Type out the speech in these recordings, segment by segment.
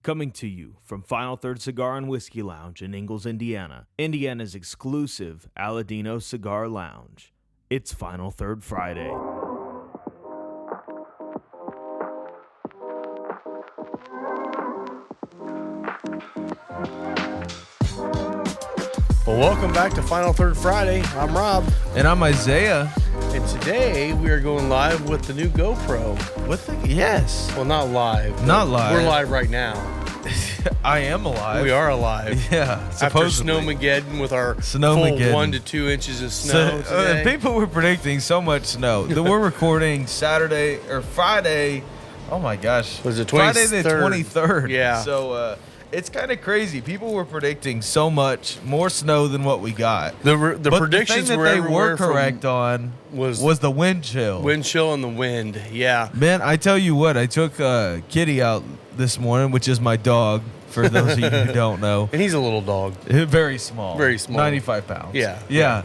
Coming to you from Final Third Cigar and Whiskey Lounge in Ingalls, Indiana, Indiana's exclusive Aladino Cigar Lounge. It's Final Third Friday. Well, welcome back to Final Third Friday. I'm Rob. And I'm Isaiah. And today we are going live with the new GoPro. Yes. Well, not live. Not live. We're live right now. I am alive. We are alive. Yeah. After Snowmageddon with our full 1 to 2 inches of snow today. People were predicting so much snow. We're recording Friday. Oh my gosh. Was it Friday the 23rd? 23rd. Yeah. So it's kind of crazy. People were predicting so much more snow than what we got. The but predictions the thing were that they everywhere were correct on was the wind chill. Wind chill and the wind. Yeah. Man, I tell you what, I took Kitty out this morning, which is my dog, for those of you who don't know. And he's a little dog. Very small. Very small. 95 pounds. Yeah.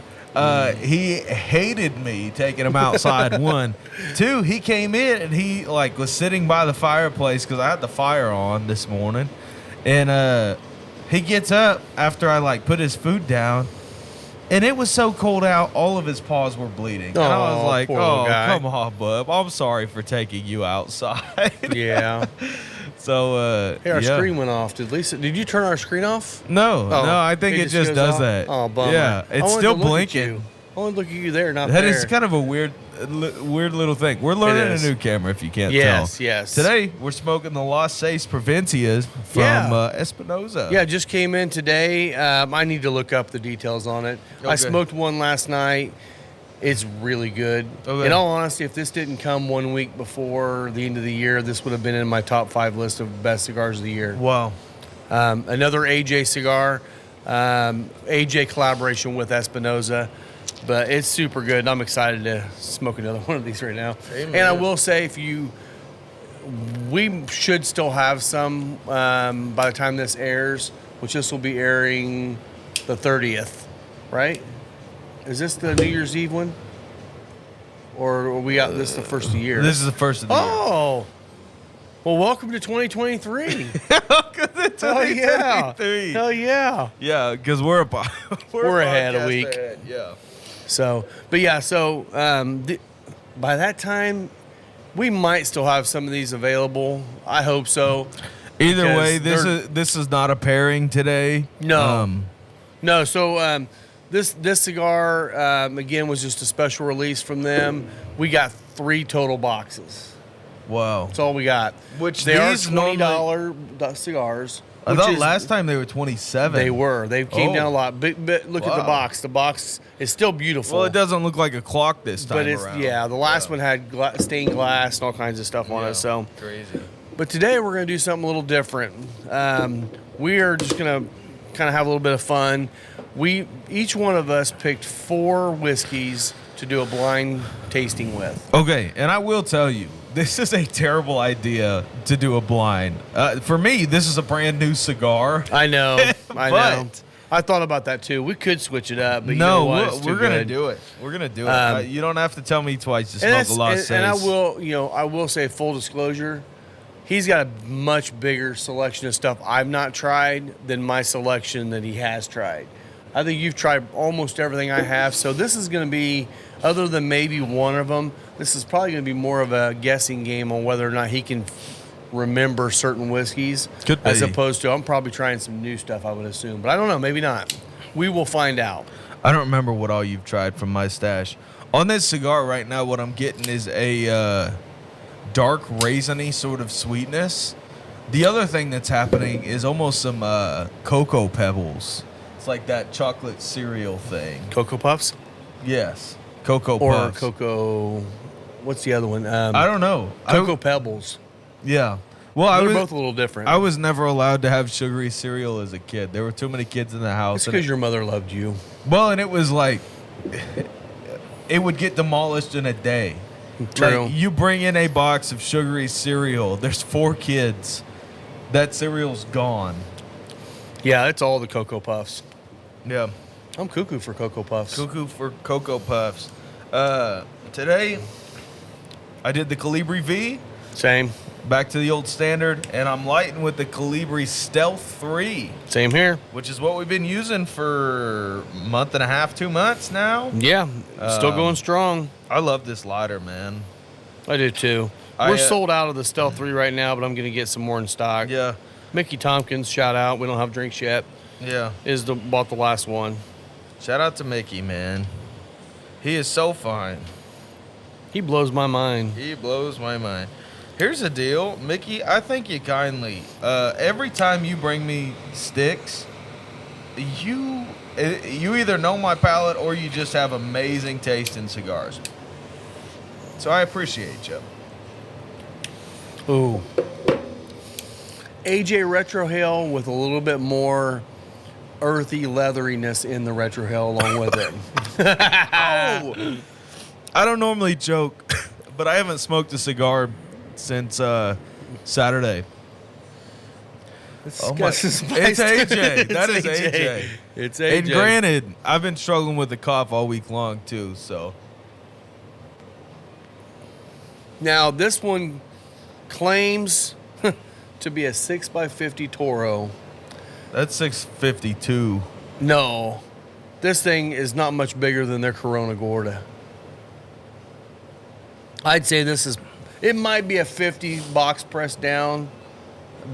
He hated me taking him outside. 1, 2, he came in and he was sitting by the fireplace because I had the fire on this morning. And he gets up after I put his food down, and it was so cold out, all of his paws were bleeding. And I was like, "Oh, come on, bub. I'm sorry for taking you outside." Yeah. So hey, our screen went off. Did you turn our screen off? No, I think it just does that. Oh, bummer. Yeah, it's still blinking. I want to look at you there, not that there. That is kind of a weird little thing. We're learning a new camera, if you can't tell. Yes. Today, we're smoking the Los 6 Provencias from Espinosa. Yeah, just came in today. I need to look up the details on it. Okay. I smoked one last night. It's really good. Okay. In all honesty, if this didn't come 1 week before the end of the year, this would have been in my top 5 list of best cigars of the year. Wow. Another AJ cigar, AJ collaboration with Espinosa. But it's super good, and I'm excited to smoke another one of these right now. Amen. And I will say, we should still have some by the time this airs, which this will be airing the 30th, right? Is this the New Year's Eve one? Or we got this the first of the year? This is the first of the year. Oh! Well, welcome to 2023. Welcome to 2023. Hell yeah. Yeah, because we're ahead a week. Ahead. Yeah. So by that time, we might still have some of these available. I hope so. Either way, this is not a pairing today. No, no. So this cigar again was just a special release from them. We got 3 total boxes. Wow, that's all we got. Which they are $20 cigars. I thought last time they were 27. They were. They came down a lot. But look at the box. The box is still beautiful. Well, it doesn't look like a clock this time around. Yeah, the last one had stained glass and all kinds of stuff on it. So crazy. But today we're going to do something a little different. We are just going to kind of have a little bit of fun. Each one of us picked 4 whiskeys to do a blind tasting with. Okay, and I will tell you, this is a terrible idea to do a blind. For me, this is a brand new cigar. I know. I know. I thought about that too. We could switch it up, but you know what? We're going to do it. We're going to do it. You don't have to tell me twice to smoke a Los 6. And I will say full disclosure, he's got a much bigger selection of stuff I've not tried than my selection that he has tried. I think you've tried almost everything I have, so this is going to be, other than maybe one of them, this is probably going to be more of a guessing game on whether or not he can remember certain whiskeys. Could be. As opposed to, I'm probably trying some new stuff, I would assume. But I don't know, maybe not. We will find out. I don't remember what all you've tried from my stash. On this cigar right now, what I'm getting is a dark raisiny sort of sweetness. The other thing that's happening is almost some cocoa pebbles. It's like that chocolate cereal thing. Cocoa Puffs? Yes. Cocoa Or Puffs. Cocoa... What's the other one? I don't know. Cocoa Pebbles. Yeah. Well, they're both a little different. I was never allowed to have sugary cereal as a kid. There were too many kids in the house. It's because your mother loved you. Well, and it was like... it would get demolished in a day. True. Like, you bring in a box of sugary cereal. There's 4 kids. That cereal's gone. Yeah, it's all the Cocoa Puffs. Yeah. I'm cuckoo for Cocoa Puffs. Cuckoo for Cocoa Puffs. Today, I did the Colibri V. Same. back to the old standard, and I'm lighting with the Colibri Stealth 3, Same here. which is what we've been using for a month and a half, 2 months now. Yeah, still going strong. I love this lighter, man. I do too. We're sold out of the Stealth 3 right now, but I'm going to get some more in stock. Yeah, Mickey Tompkins, shout out. We don't have drinks yet. yeah. Bought the last one. Shout out to Mickey, man. He is so fine. He blows my mind. He blows my mind. Here's the deal, Mickey. I thank you kindly. Every time you bring me sticks, you either know my palate or you just have amazing taste in cigars. So I appreciate you. Ooh. AJ Retrohale with a little bit more earthy leatheriness in the Retrohale along with it. Oh. I don't normally joke, but I haven't smoked a cigar since Saturday. Oh my. It's AJ. That is AJ. It's AJ. And granted, I've been struggling with the cough all week long too, so. Now, this one claims to be a 6x50 Toro. That's 652. No. This thing is not much bigger than their Corona Gorda. I'd say it might be a 50 box pressed down,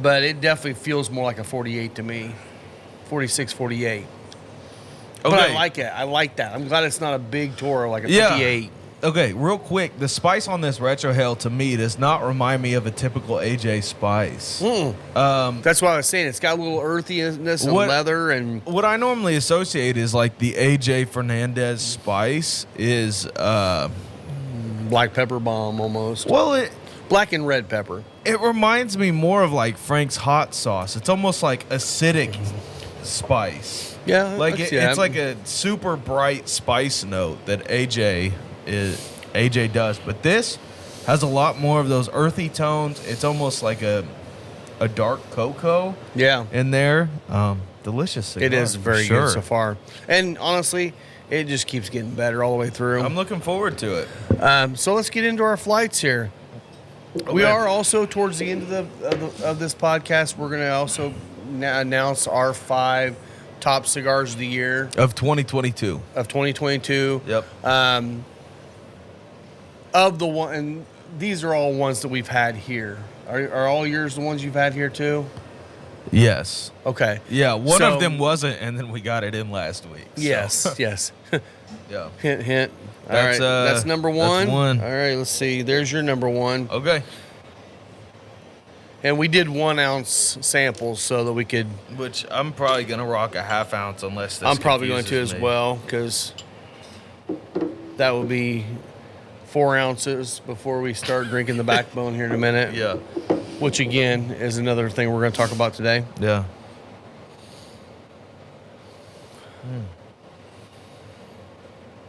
but it definitely feels more like a 48 to me. 46, 48. Okay. But I like it. I like that. I'm glad it's not a big Toro like a 58. Okay, real quick, the spice on this Retrohale to me does not remind me of a typical AJ spice. That's what I was saying. It's got a little earthiness and leather. And what I normally associate is like the AJ Fernandez spice is black pepper bomb almost. Well, black and red pepper. It reminds me more of like Frank's hot sauce. It's almost like acidic spice. Yeah, like it's like a super bright spice note that AJ does, but this has a lot more of those earthy tones. It's almost like a dark cocoa. Yeah, in there. Delicious cigar. It is very good so far, and honestly, it just keeps getting better all the way through. I'm looking forward to it. So let's get into our flights here. Okay. We are also towards the end of this podcast. We're going to also announce our 5 top cigars of the year of 2022. Yep. Of the one, and these are all ones that we've had here. Are all yours the ones you've had here too? Yes. Okay. Yeah, one of them wasn't, and then we got it in last week. So. Yes, yes. Yeah. Hint, hint. All right, that's number one. That's one. All right, let's see. There's your number one. Okay. And we did 1 ounce samples so that we could. Which I'm probably gonna rock a half ounce unless this. I'm probably going to me. as well, because that will be 4 ounces before we start drinking the backbone here in a minute. Yeah. Which again is another thing we're going to talk about today. Yeah.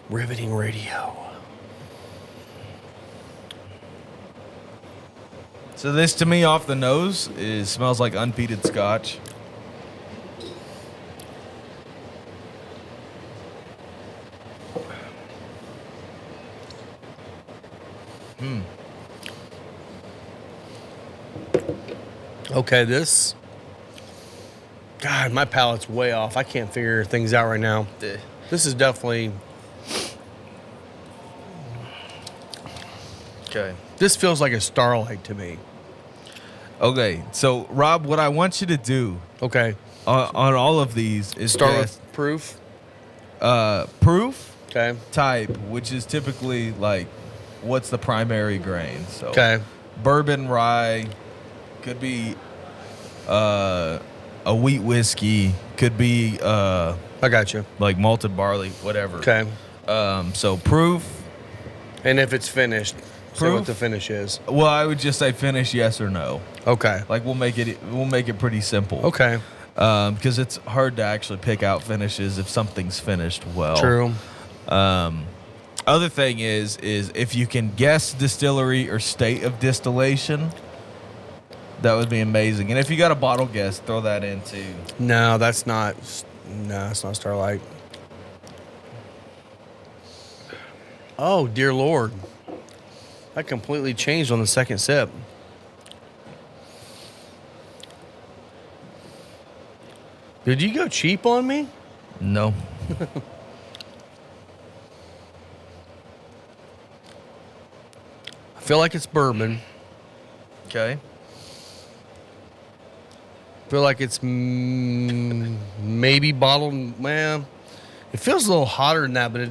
Riveting radio. So this to me off the nose smells like unpeated scotch. Okay, God, my palate's way off. I can't figure things out right now. This is definitely. Okay. This feels like a Starlight to me. Okay, so Rob, what I want you to do, okay, on all of these is start with proof. Proof. Okay. Type, which is typically like, what's the primary grain? So. Okay. Bourbon, rye, could be a wheat whiskey, could be I got you. Like malted barley, whatever. Okay. So proof. And if it's finished, say what the finish is. Well, I would just say finish, yes or no. Okay. Like we'll make it pretty simple. Okay. Because it's hard to actually pick out finishes if something's finished well. True. Other thing is if you can guess distillery or state of distillation, that would be amazing. And if you got a bottle guess, throw that in too. No, that's not Starlight. Oh, dear Lord. That completely changed on the second sip. Did you go cheap on me? No. I feel like it's bourbon. Okay. I feel like it's maybe bottled. Well, it feels a little hotter than that, but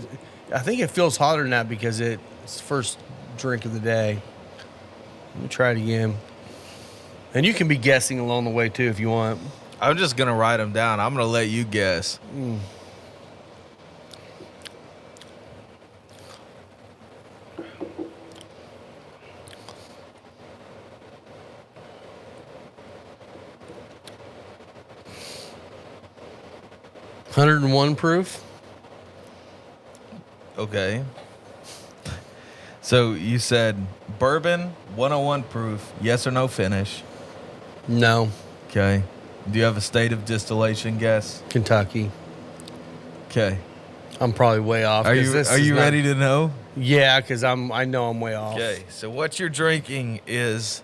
I think it feels hotter than that because it's the first drink of the day. Let me try it again. And you can be guessing along the way, too, if you want. I'm just going to write them down. I'm going to let you guess. 101 proof. Okay. So you said bourbon, 101 proof, yes or no finish. No. Okay. Do you have a state of distillation guess? Kentucky. Okay. I'm probably way off. Are you ready to know? Yeah, because I know I'm way off. Okay. So what you're drinking is,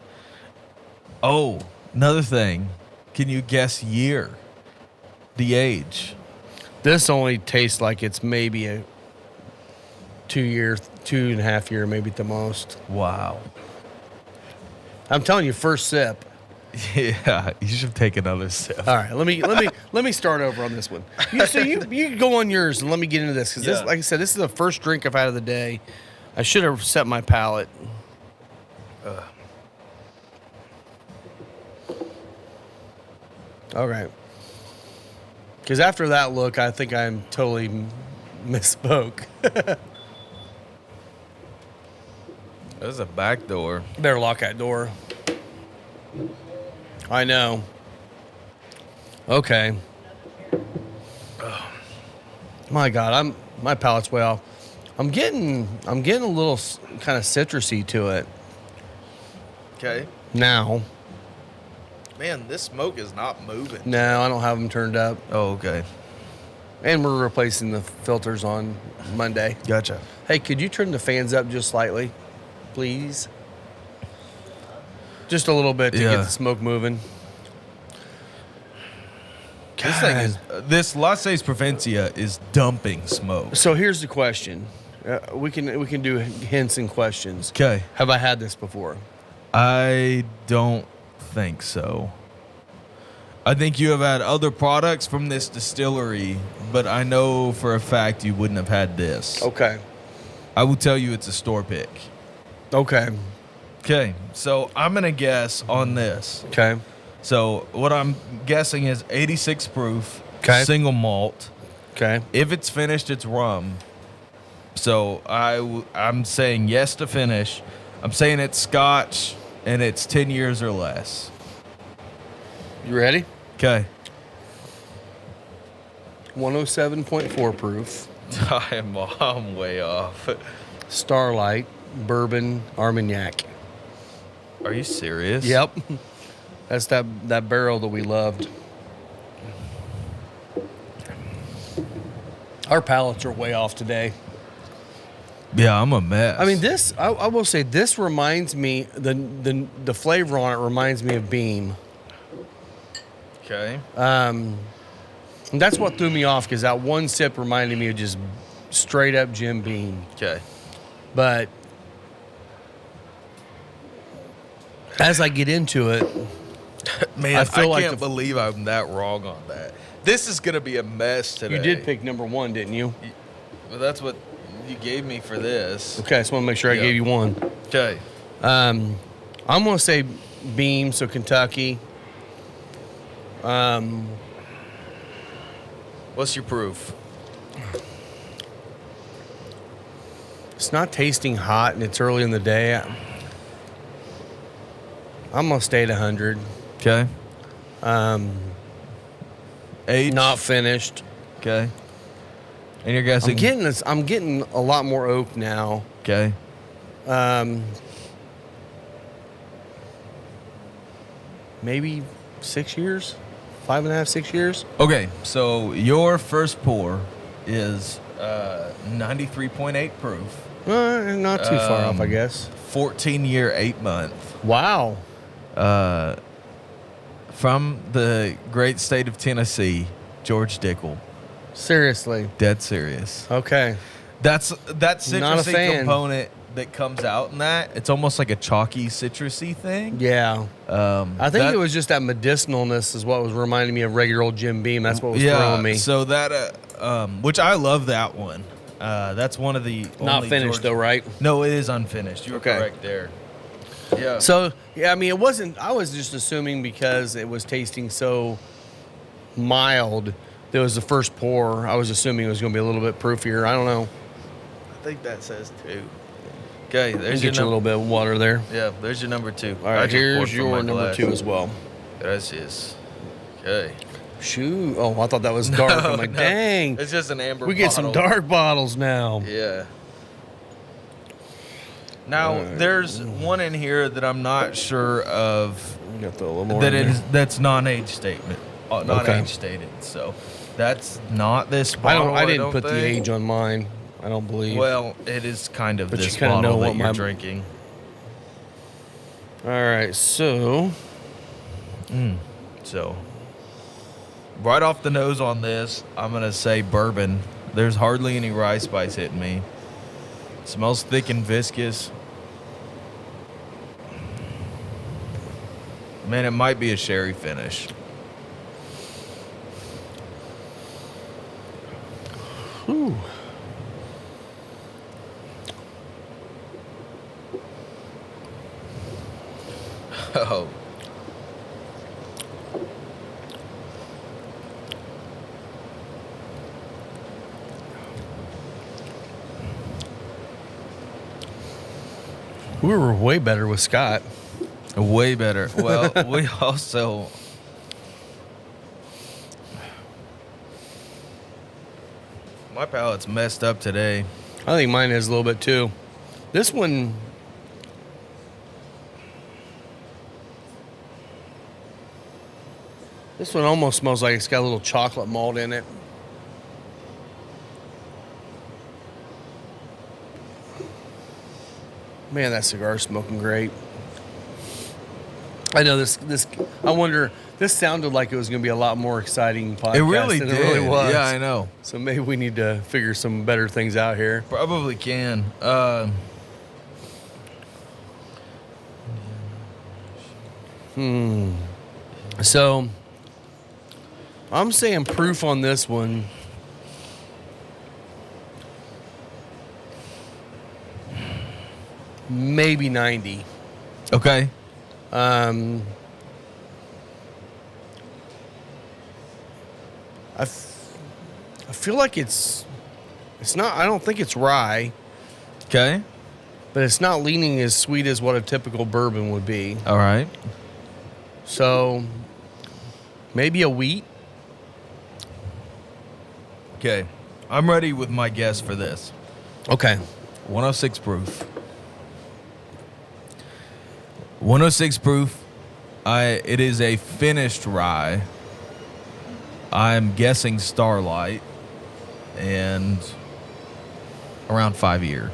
another thing. Can you guess year? The age? This only tastes like it's maybe a 2.5 year, maybe at the most. Wow. I'm telling you, first sip. Yeah, you should take another sip. All right, let me start over on this one. You go on yours and let me get into this because this, like I said, this is the first drink I've had of the day. I should have set my palate. All right. Because after that look, I think I'm totally misspoke. There's a back door. Better lock that door. I know. Okay. Oh, my God, my palate's way off. I'm getting a little kind of citrusy to it. Okay. Now. Man, this smoke is not moving. No, I don't have them turned up. Oh, okay. And we're replacing the filters on Monday. Gotcha. Hey, could you turn the fans up just slightly, please? Just a little bit to get the smoke moving. This thing is, this Las Seis Provencia is dumping smoke. So here's the question. We can do hints and questions. Okay. Have I had this before? I don't think so. I think you have had other products from this distillery, but I know for a fact you wouldn't have had this. Okay. I will tell you it's a store pick. Okay. Okay, so I'm going to guess on this. Okay. So what I'm guessing is 86 proof, Okay. single malt. Okay. If it's finished, it's rum. So I'm saying yes to finish. I'm saying it's Scotch, and it's 10 years or less. You ready? Okay. 107.4 proof. I'm way off. Starlight Bourbon Armagnac. Are you serious? Yep. That's that barrel that we loved. Our palates are way off today. Yeah, I'm a mess. I mean, this I will say this reminds me the flavor on it reminds me of Beam. Okay. And that's what threw me off because that one sip reminded me of just straight up Jim Beam. Okay. But as I get into it, Man, I feel like can't believe I'm that wrong on that. This is going to be a mess today. you did pick number one, didn't you? Well, that's what you gave me for this. Okay, I just want to make sure I gave you one. Okay. I'm going to say Beam, so Kentucky. What's your proof? It's not tasting hot, and it's early in the day. I'm going to stay at 100. Okay. 8. Not finished. Okay. And you're guessing? I'm getting a lot more oak now. Okay. Maybe 6 years, 5.5, 6 years. Okay, so your first pour is 93.8 proof. Not too far off, I guess. 14 year, 8 month. Wow. From the great state of Tennessee, George Dickel. Seriously. Dead serious. Okay. That Not a citrusy fan. component that comes out in that, it's almost like a chalky citrusy thing. Yeah. I think that- it was just that medicinalness is what was reminding me of regular old Jim Beam. That's what was throwing me. So that, which I love that one. That's one of the Not only finished though, right? No, it is unfinished. You're Okay. correct there. Yeah. So, yeah, I mean, it wasn't, I was just assuming because it was tasting so mild, that was the first pour. I was assuming it was going to be a little bit proofier. I don't know. I think that says 2. Okay, there's Get you a little bit of water there. Yeah, there's your number 2. All right, here's your number 2 as well. Gracias. Okay. Shoot. Oh, I thought that was dark. I'm like, No, dang. it's just an amber We get some bottle. dark bottles now. Yeah. Now, there's one in here that I'm not sure of We got to throw a little more that in is there. that's non-age statement, non-age stated. So that's not this bottle. I didn't put think. the age on mine. I don't believe. Well, it is kind of But you this kinda bottle know that what you're my- drinking. All right, so So, right off the nose on this, I'm gonna say bourbon. There's hardly any rye spice hitting me. Smells thick and viscous. Man, it might be a sherry finish. Ooh. Oh. We were way better with Scott. Way better. Well, we also... My palate's messed up today. I think mine is a little bit too. This one, almost smells like it's got a little chocolate malt in it. Man, that cigar's smoking great. I know this. I wonder. This sounded like it was going to be a lot more exciting podcast It really than did. it really was. Yeah, I know. So maybe we need to figure some better things out here. Probably can. So I'm saying proof on this one. Maybe 90. Okay. I feel like it's not, I don't think it's rye, Okay. but it's not leaning as sweet as what a typical bourbon would be. All right. So maybe a wheat. Okay. I'm ready with my guess for this. Okay. 106 proof. 106 proof. It is a finished rye. I'm guessing Starlight, and around 5 year.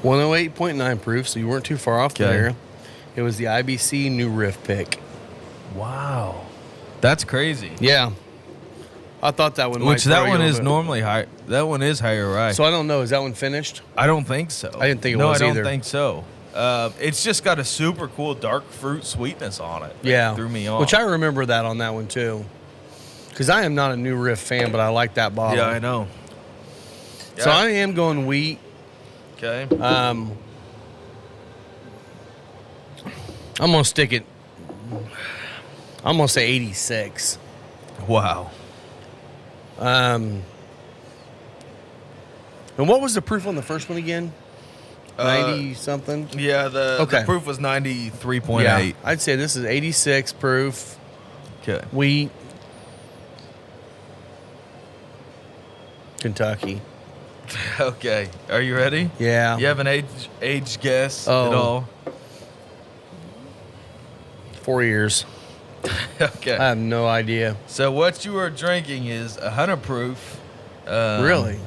108.9 proof, so you weren't too far off Okay. there. It was the IBC New Riff pick. Wow, that's crazy. Yeah. I thought that one might Which that throw you one a is little bit. normally high. That one is higher rye. So I don't know. Is that one finished? I don't think so. I didn't think it no, was I either. don't think so. It's just got a super cool dark fruit sweetness on it. Yeah. Threw me off. Which I remember that on that one too. Because I am not a New Riff fan, but I like that bottle. Yeah, I know. So I am going wheat. Okay. I'm going to stick it. I'm going to say 86. Wow. And what was the proof on the first one again? 90 something? Yeah, the proof was 93.8. Yeah, I'd say this is 86 proof. Okay. Wheat. Kentucky. Okay. Are you ready? Yeah. You have an age guess at Oh. all? 4 years. Okay. I have no idea. So what you are drinking is 100 proof. Really?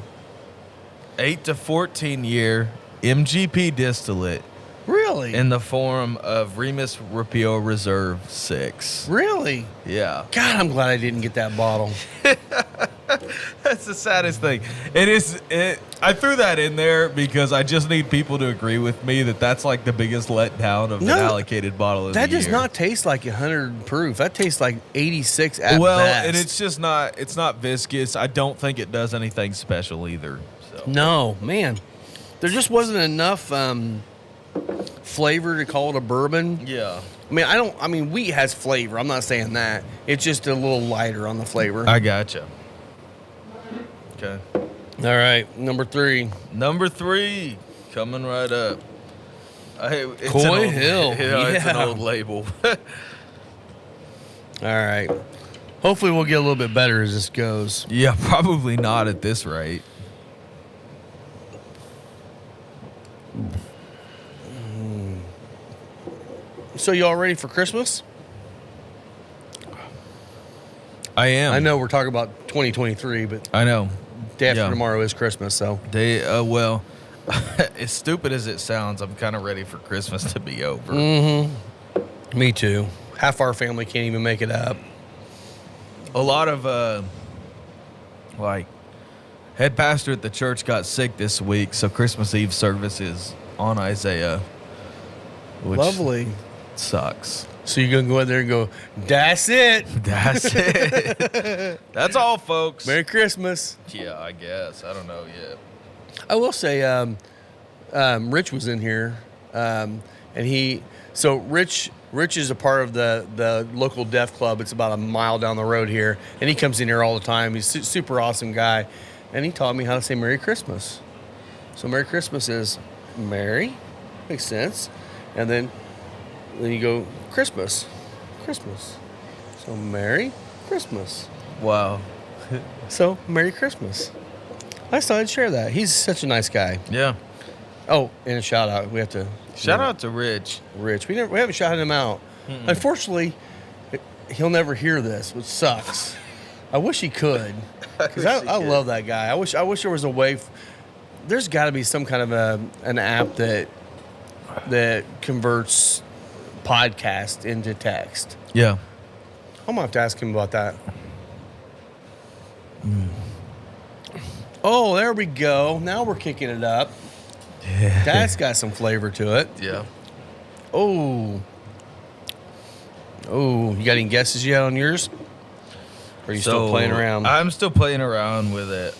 8 to 14 year MGP distillate. Really? Really? In the form of Remus Rupio Reserve 6. Really? Yeah. God, I'm glad I didn't get that bottle. That's the saddest thing. I threw that in there because I just need people to agree with me that that's like the biggest letdown of an allocated bottle of the year. That does not taste like 100 proof. That tastes like 86 at best. And it's just not. It's not viscous. I don't think it does anything special either. So. No, man. There just wasn't enough flavor to call it a bourbon. Yeah. I mean, wheat has flavor. I'm not saying that. It's just a little lighter on the flavor. I gotcha. Okay. All right, number 3. Number 3, coming right up. It's Coy Hill. Yeah, it's an old label. All right. Hopefully we'll get a little bit better as this goes. Yeah, probably not at this rate. So you all ready for Christmas? I am. I know we're talking about 2023, but I know. day after tomorrow is Christmas, so. Well, as stupid as it sounds, I'm kind of ready for Christmas to be over. Mm-hmm. Me too. Half our family can't even make it up. A lot of, head pastor at the church got sick this week, so Christmas Eve service is on Isaiah. Which Lovely. Sucks. So you're going to go in there and go, that's it. That's it. That's all, folks. Merry Christmas. Yeah, I guess. I don't know yet. I will say, Rich was in here, and Rich is a part of the local deaf club. It's about a mile down the road here, and he comes in here all the time. He's a super awesome guy, and he taught me how to say Merry Christmas. So Merry Christmas is Merry, makes sense, and then you go Christmas. So Merry Christmas. Wow. So Merry Christmas. I just thought I'd share that. He's such a nice guy. Yeah. Oh, and a shout out. We have to shout out to Rich. Rich. We haven't shouted him out. Mm-mm. Unfortunately, he'll never hear this, which sucks. I wish he could, because I love that guy. I wish there was a way. There's got to be some kind of an app that converts podcast into text. Yeah. I'm gonna have to ask him about that. Oh, there we go. Now we're kicking it up. Yeah. That's got some flavor to it. Yeah. Oh, you got any guesses yet on yours? Or are you still playing around? I'm still playing around with it.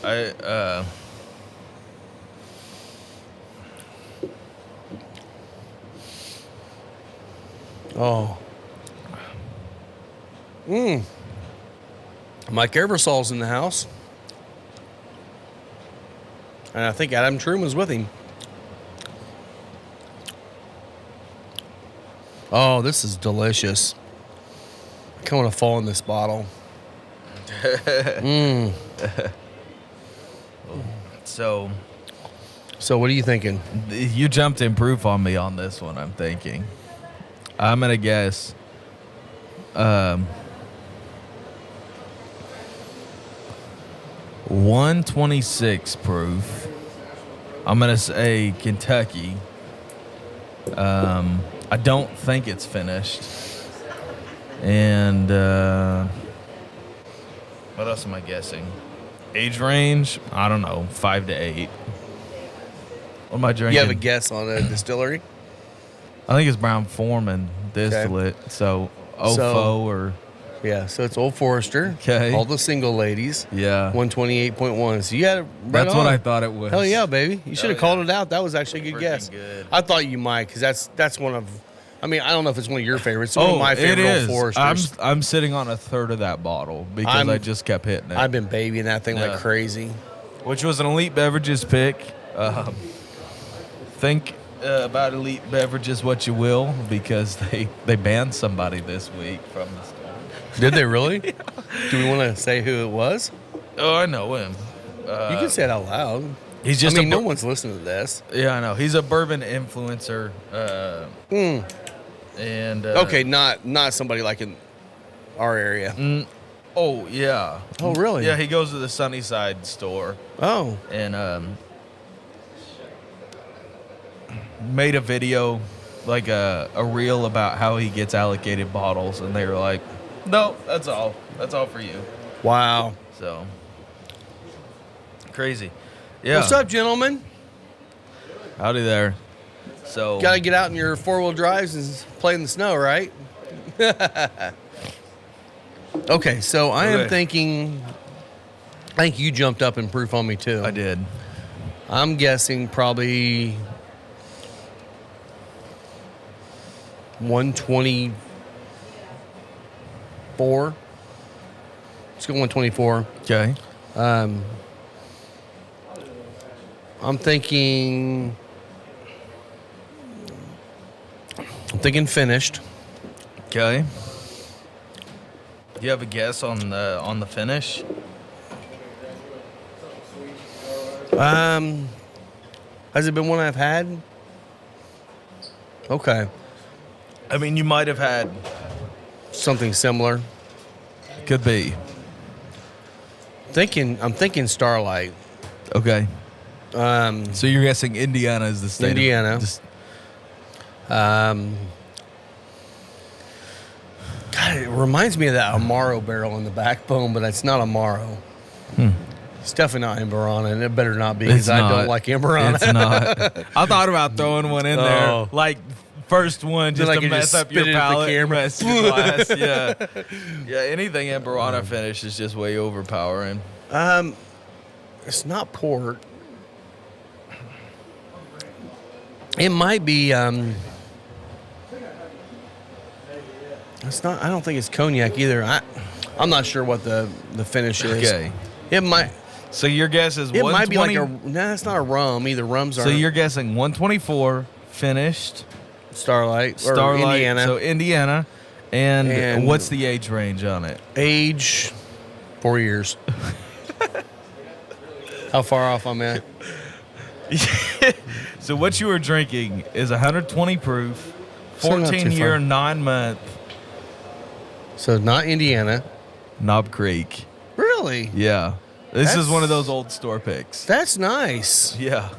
Mike Eversol's in the house. And I think Adam Truman's with him. Oh, this is delicious. I kind of want to fall in this bottle. So what are you thinking? You jumped in proof on me on this one, I'm thinking. I'm going to guess 126 proof. I'm going to say Kentucky. I don't think it's finished. And what else am I guessing? Age range? I don't know, 5 to 8. What am I drinking? You have a guess on a distillery? I think it's Brown Foreman distillate. Okay. So OFO or... Yeah, so it's Old Forester. Okay. All the single ladies. Yeah. 128.1. So you had it right That's on. what I thought it was. Hell yeah, baby. You should have called it out. That was actually a good guess. Good. I thought you might, because that's one of... I mean, I don't know if it's one of your favorites. It's one of my favorite Old Foresters. I'm sitting on a third of that bottle because I just kept hitting it. I've been babying that thing like crazy. Which was an Elite Beverages pick. Think about Elite Beverages what you will, because they banned somebody this week from the store. Did they really? Yeah. Do we want to say who it was? Oh, I know him. You can say it out loud. He's just no one's listening to this. Yeah, I know. He's a bourbon influencer. And okay, not somebody like in our area. Oh, yeah. Oh, really? Yeah, he goes to the Sunnyside store. Oh. And made a video like a reel about how he ggets allocated bottles, and they were like, "No, that's all. That's all for you." Wow. So crazy. Yeah. What's up, gentlemen? Howdy there. So Got to get out in your 4-wheel drives and play in the snow, right? Okay, so I am thinking. I think you jumped up in proof on me too. I did. I'm guessing probably 124. Let's go 124. Okay. I'm thinking finished. Okay. Do you have a guess on the finish? Has it been one I've had? Okay. I mean, you might have had. Something similar. Could be. I'm thinking Starlight. Okay. So you're guessing Indiana is the state. Indiana. God, it reminds me of that Amaro barrel in the backbone, but it's not Amaro. It's definitely not Amberana, and it better not be because I don't like Amberana. It's not. I thought about throwing one in there, Oh. like first one, just Then I to could mess just up your spit it at the palate, camera. mess your glass. Yeah, yeah. Anything Amberana finish is just way overpowering. It's not port. It might be. It's not. I don't think it's cognac either. I'm not sure what the finish is. Okay. It might. So your guess is It might be like 120. a. Nah, it's not a rum either. Rums are. So you're guessing 124 finished. Starlight or Starlight. Indiana. So Indiana. And And- what's the age range on it? Age 4 years. How far off I'm at? So what you were drinking is 120 proof, So not too 14 year, far. 9 month So not Indiana. Knob Creek. Really? Yeah. This is That's- one of those old store picks. That's nice. Yeah.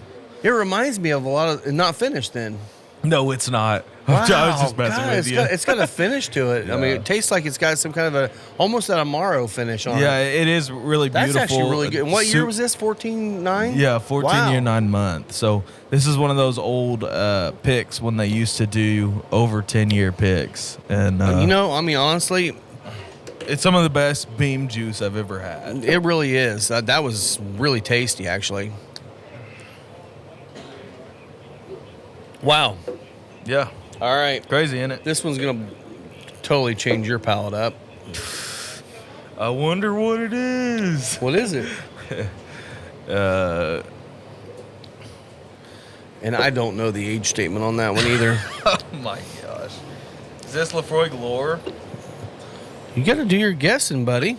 It reminds me of a lot of not finished then. No, it's not. Wow, I was just messing God, with it's you. got a finish to it. I mean, Yeah. it tastes like it's got some kind of a almost that Amaro finish on Yeah, it. it is really That's beautiful. actually really good. And what year Soup- was this? 14.9? Yeah, 14 Wow. year, 9 month. So this is one of those old picks when they used to do over 10-year picks. And You know, I mean, honestly, it's some of the best beam juice I've ever had. it really is. That was really tasty, actually. Wow. Yeah. All right. Crazy, isn't it? This one's going to totally change your palate up. I wonder what it is. What is it? And I don't know the age statement on that one either. Oh my gosh. Is this Lefroy Galore? You got to do your guessing, buddy.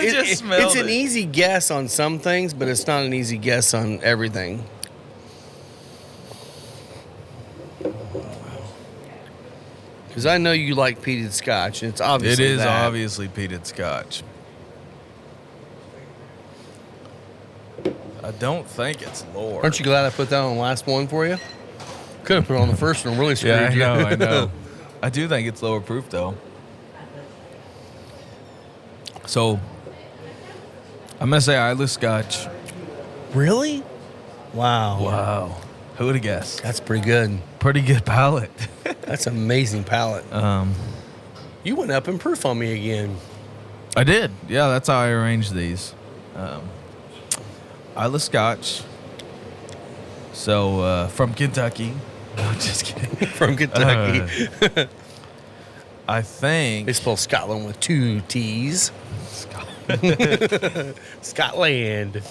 just smelled it's an it. easy guess on some things, but it's not an easy guess on everything. Because I know you like peated scotch, and it's obviously It is that. obviously peated scotch. I don't think it's Lore. Aren't you glad I put that on the last one for you? Could have put it on the first one, really screwed Yeah, I you. know, I know. I do think it's lower proof, though. So, I'm going to say Isla Scotch. Really? Wow. Wow. Who would have guessed? That's pretty good. Pretty good palate. That's an amazing palate. You went up in proof on me again. I did. Yeah, that's how I arranged these. Isla Scotch. So, from Kentucky. No, just kidding. From Kentucky. I think... They spell Scotland with 2 T's. Scotland.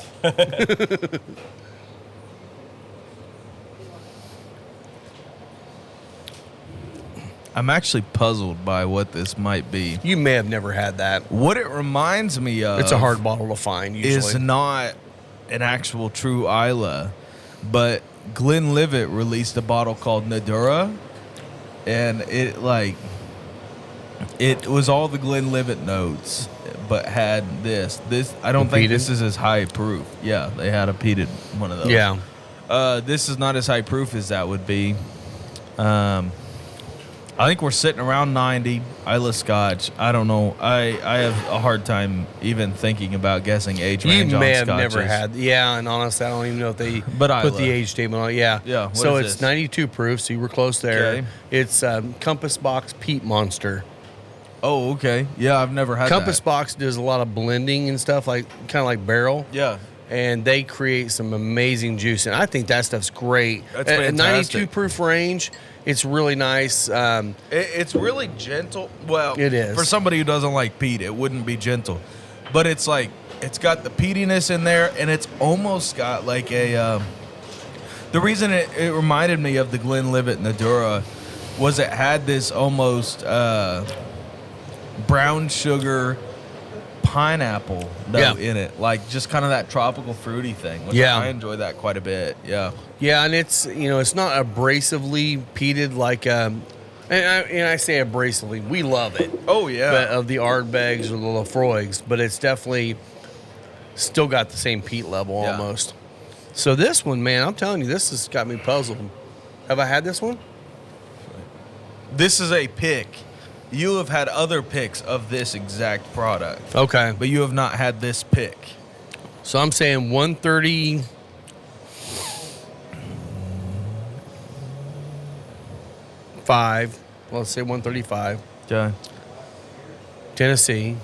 I'm actually puzzled by what this might be. You may have never had that. What it reminds me of... It's a hard bottle to find, usually. is not an actual true Isla, but Glenlivet released a bottle called Nadura, and it was all the Glenlivet notes, but had this. I don't think this is as high proof. Yeah, they had a peated one of those. Yeah. This is not as high proof as that would be. I think we're sitting around 90. Islay Scotch. I don't know. I have a hard time even thinking about guessing age range You on may have scotches. never had. Yeah, and honestly, I don't even know if they But put Islay. the age statement on it. Yeah. Yeah, what So is it's this? 92 proof, so you were close there. Okay. It's Compass Box Peat Monster. Oh, okay. Yeah, I've never had Compass that. Box does a lot of blending and stuff, like kind of like barrel. Yeah. And they create some amazing juice, and I think that stuff's great. That's At fantastic. 92 proof range, it's really nice. It's really gentle. Well, It is. For somebody who doesn't like peat, it wouldn't be gentle. But it's like, it's got the peatiness in there, and it's almost got like a... the reason it reminded me of the Glenlivet and the Dura was it had this almost brown sugar pineapple note in it. Like, just kind of that tropical fruity thing. Which Yeah. I enjoy that quite a bit. Yeah. Yeah, and it's it's not abrasively peated like and I say abrasively, we love it. Oh, yeah. But of the Ardbegs or the Lafroigs, but it's definitely still got the same peat level Yeah. almost. So this one, man, I'm telling you, this has got me puzzled. Have I had this one? This is a pick. You have had other picks of this exact product, Okay. but you have not had this pick. So I'm saying 135. Let's say 135. Okay. Tennessee.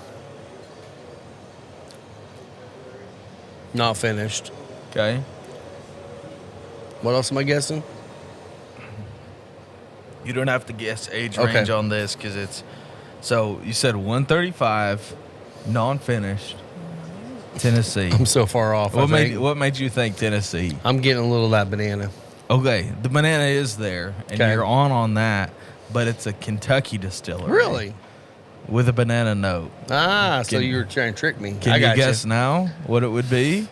Not finished. Okay. What else am I guessing? You don't have to guess age Okay. range on this because it's. So you said 135, non-finished, Tennessee. I'm so far off. What made you think Tennessee? I'm getting a little of that banana. Okay, the banana is there, and Okay. you're on that, but it's a Kentucky distillery. Really? With a banana note. Ah, so Can- you were trying to trick me. Can I you got guess now what it would be?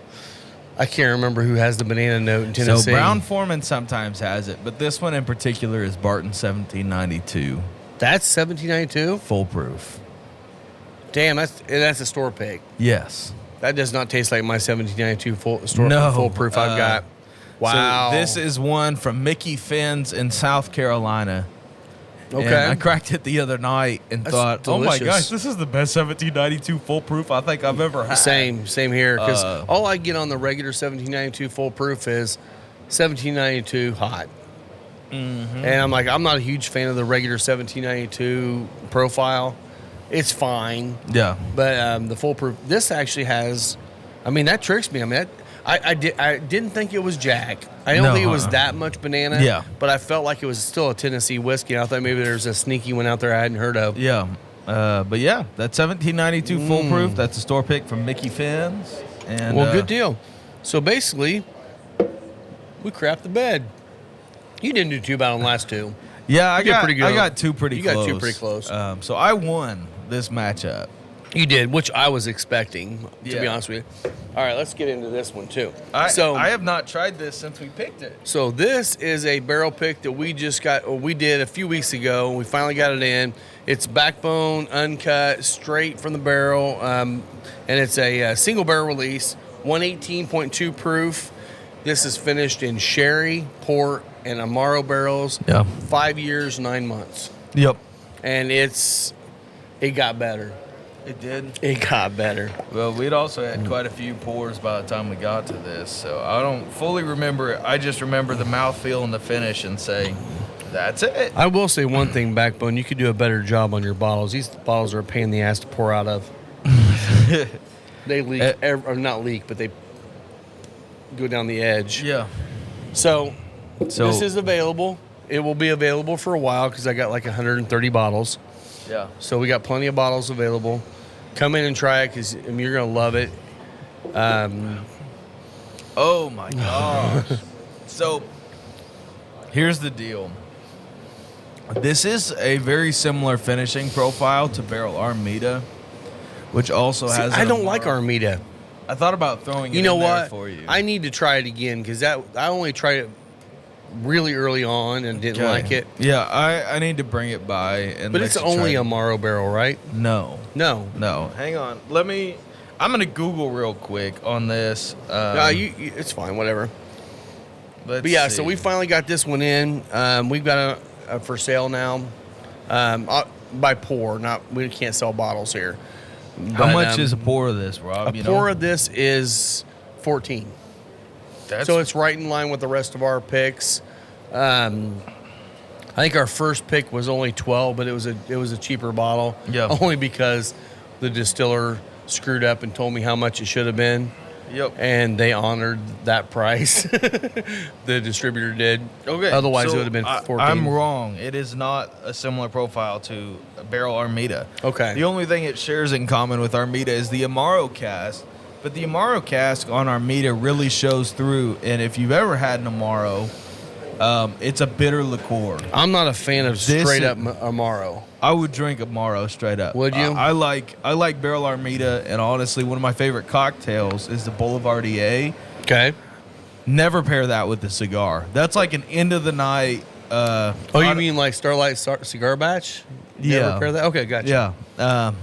I can't remember who has the banana note in Tennessee. So Brown Foreman sometimes has it, but this one in particular is Barton 1792, That's 1792. foolproof. Damn, that's a store pick. Yes. That does not taste like my 1792 No, foolproof I've got. Wow. So this is one from Mickey Finn's in South Carolina. okay. And I cracked it the other night and That's thought, oh my delicious. gosh, this is the best 1792 foolproof I think I've ever had. Same here. Because Uh, all I get on the regular 1792 foolproof is 1792 hot. Mm-hmm. And I'm like, I'm not a huge fan of the regular 1792 profile. It's fine. Yeah. But the foolproof, this actually has, I mean, that tricks me. I mean, I didn't think it was Jack. I don't No, think it was that much banana. Yeah. But I felt like it was still a Tennessee whiskey. I thought maybe there's a sneaky one out there I hadn't heard of. Yeah. But yeah, that's 1792 foolproof. That's a store pick from Mickey Finn's. And Well, good deal. So basically, we crapped the bed. You didn't do too bad on the last two. Yeah, I You did got pretty good. I got two pretty You close. got two pretty close. So I won this matchup. You did, which I was expecting, to be Yeah. honest with you. All right, let's get into this one too. I I have not tried this since we picked it. So this is a barrel pick that we just got, or we did a few weeks ago. We finally got it in. It's backbone, uncut, straight from the barrel, and it's a single barrel release, 118.2 proof. This is finished in sherry, port, and Amaro barrels. Yeah. 5 years, 9 months, Yep. and it got better. It did. It got better. Well, we'd also had quite a few pours by the time we got to this, so I don't fully remember it. I just remember the mouthfeel and the finish and say, that's it. I will say one thing, Backbone. You could do a better job on your bottles. These bottles are a pain in the ass to pour out of. They leak, or not leak, but they go down the edge. Yeah. So this is available. It will be available for a while because I got like 130 bottles. Yeah. So we got plenty of bottles available. Come in and try it because you're going to love it. Oh my gosh. So here's the deal. This is a very similar finishing profile to Barrel Armida, which also See, has. I don't like Armida. I thought about throwing it You know in there what? for you. I need to try it again because I only tried it really early on and didn't Okay. like it. Yeah, I need to bring it by and. But let it's you only try a it. Amaro barrel, right? No. No. Hang on. I'm gonna Google real quick on this. No, it's fine, whatever. Let's But yeah, see. so we finally got this one in. We've got for sale now. By pour, we can't sell bottles here. How But, much is a pour of this, Rob? a pour of this is 14. So it's right in line with the rest of our picks. I think our first pick was only 12, but it was a cheaper bottle. Yeah. Only because the distiller screwed up and told me how much it should have been. Yep. And they honored that price. The distributor did. Okay. Otherwise, so it would have been 14. I'm wrong. It is not a similar profile to Barrel Armida. Okay. The only thing it shares in common with Armida is the Amaro cask. But the Amaro cask on Armida really shows through. And if you've ever had an Amaro, it's a bitter liqueur. I'm not a fan of straight up Amaro. I would drink Amaro straight up. Would you? I like Barrel Armida, and honestly, one of my favorite cocktails is the Boulevardier. Okay. Never pair that with the cigar. That's like an end of the night. You mean like Starlight Cigar Batch? Yeah. Never pair that? Okay, gotcha. Yeah.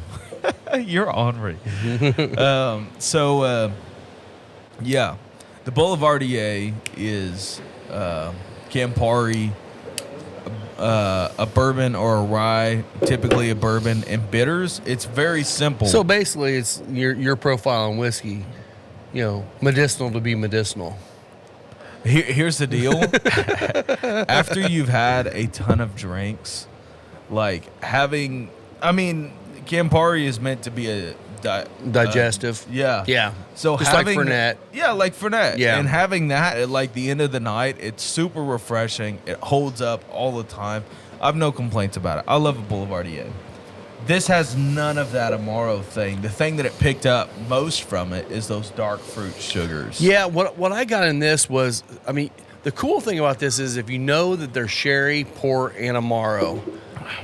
You're ornery. Yeah. The Boulevardier is Campari, a bourbon or a rye, typically a bourbon, and bitters. It's very simple. So basically, it's your profile on whiskey, medicinal to be medicinal. Here's the deal. After you've had a ton of drinks, Campari is meant to be a digestive. Yeah. Yeah. So just like Fernet. Yeah, like Fernet. Yeah. And having that at the end of the night, it's super refreshing. It holds up all the time. I have no complaints about it. I love a Boulevardier. This has none of that Amaro thing. The thing that it picked up most from it is those dark fruit sugars. Yeah, what I got in this was, the cool thing about this is if you know that they're sherry, port, and Amaro,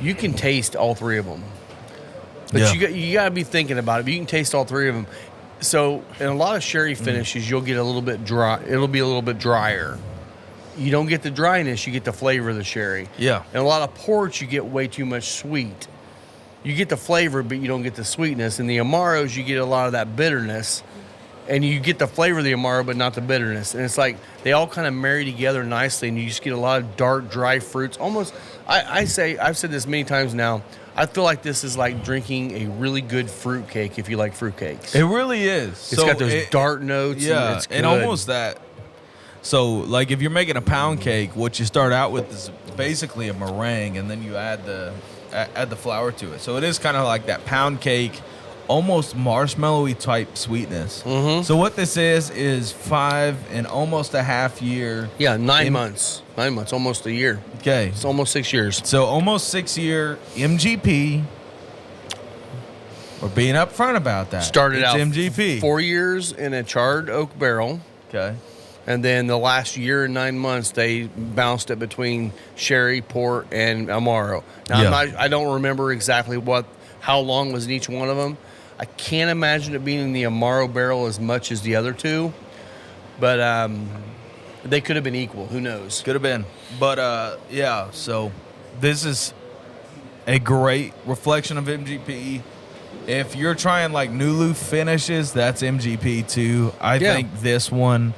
you can taste all three of them. But you got to be thinking about it. But you can taste all three of them. So in a lot of sherry finishes, you'll get a little bit dry. It'll be a little bit drier. You don't get the dryness. You get the flavor of the sherry. Yeah. And a lot of ports, you get way too much sweet. You get the flavor, but you don't get the sweetness. In the Amaros, you get a lot of that bitterness. And you get the flavor of the Amaro, but not the bitterness. And it's like they all kind of marry together nicely, and you just get a lot of dark, dry fruits. Almost, I've said this many times now, I feel like this is like drinking a really good fruit cake if you like fruit cakes. It really is. It's got those dark notes. Yeah, and it's good. and almost that. So, if you're making a pound cake, what you start out with is basically a meringue, and then you add the flour to it. So it is kind of like that pound cake, almost marshmallowy type sweetness. Mm-hmm. So what this is 5 and almost a half year. Yeah, 9 months. 9 months, almost a year. Okay. It's almost 6 years. So almost 6 year MGP. We're being upfront about that. Started out MGP. 4 years in a charred oak barrel. Okay. And then the last year and 9 months, they bounced it between sherry, port, and Amaro. Now, I don't remember exactly how long was in each one of them. I can't imagine it being in the Amaro barrel as much as the other two. But they could have been equal. Who knows? Could have been. But, so this is a great reflection of MGP. If you're trying Nulu finishes, that's MGP too. I think this one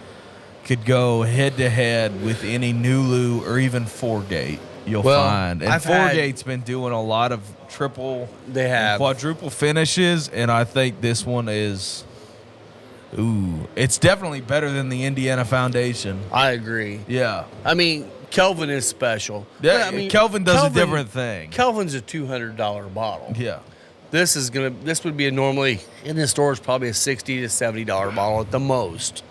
could go head-to-head with any Nulu or even Four-Gate you'll find. And Four-Gate's been doing a lot of triple and quadruple finishes, and I think this one is... it's definitely better than the Indiana Foundation. I agree. Yeah. Kelvin is special. Yeah, Kelvin does a different thing. Kelvin's a $200 bottle. Yeah. This would be normally, in the store, it's probably a $60 to $70 bottle at the most.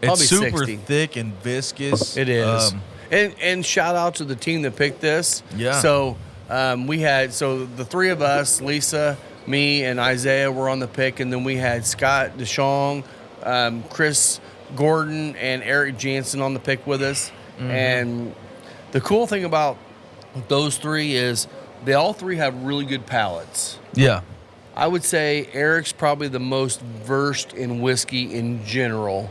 It's Probably super 60. thick and viscous. It is. And shout out to the team that picked this. Yeah. So the three of us, Lisa, me, and Isaiah were on the pick, and then we had Scott DeShong, Chris Gordon, and Eric Jansen on the pick with us. Mm-hmm. And the cool thing about those three is they all three have really good palates. Yeah. I would say Eric's probably the most versed in whiskey in general.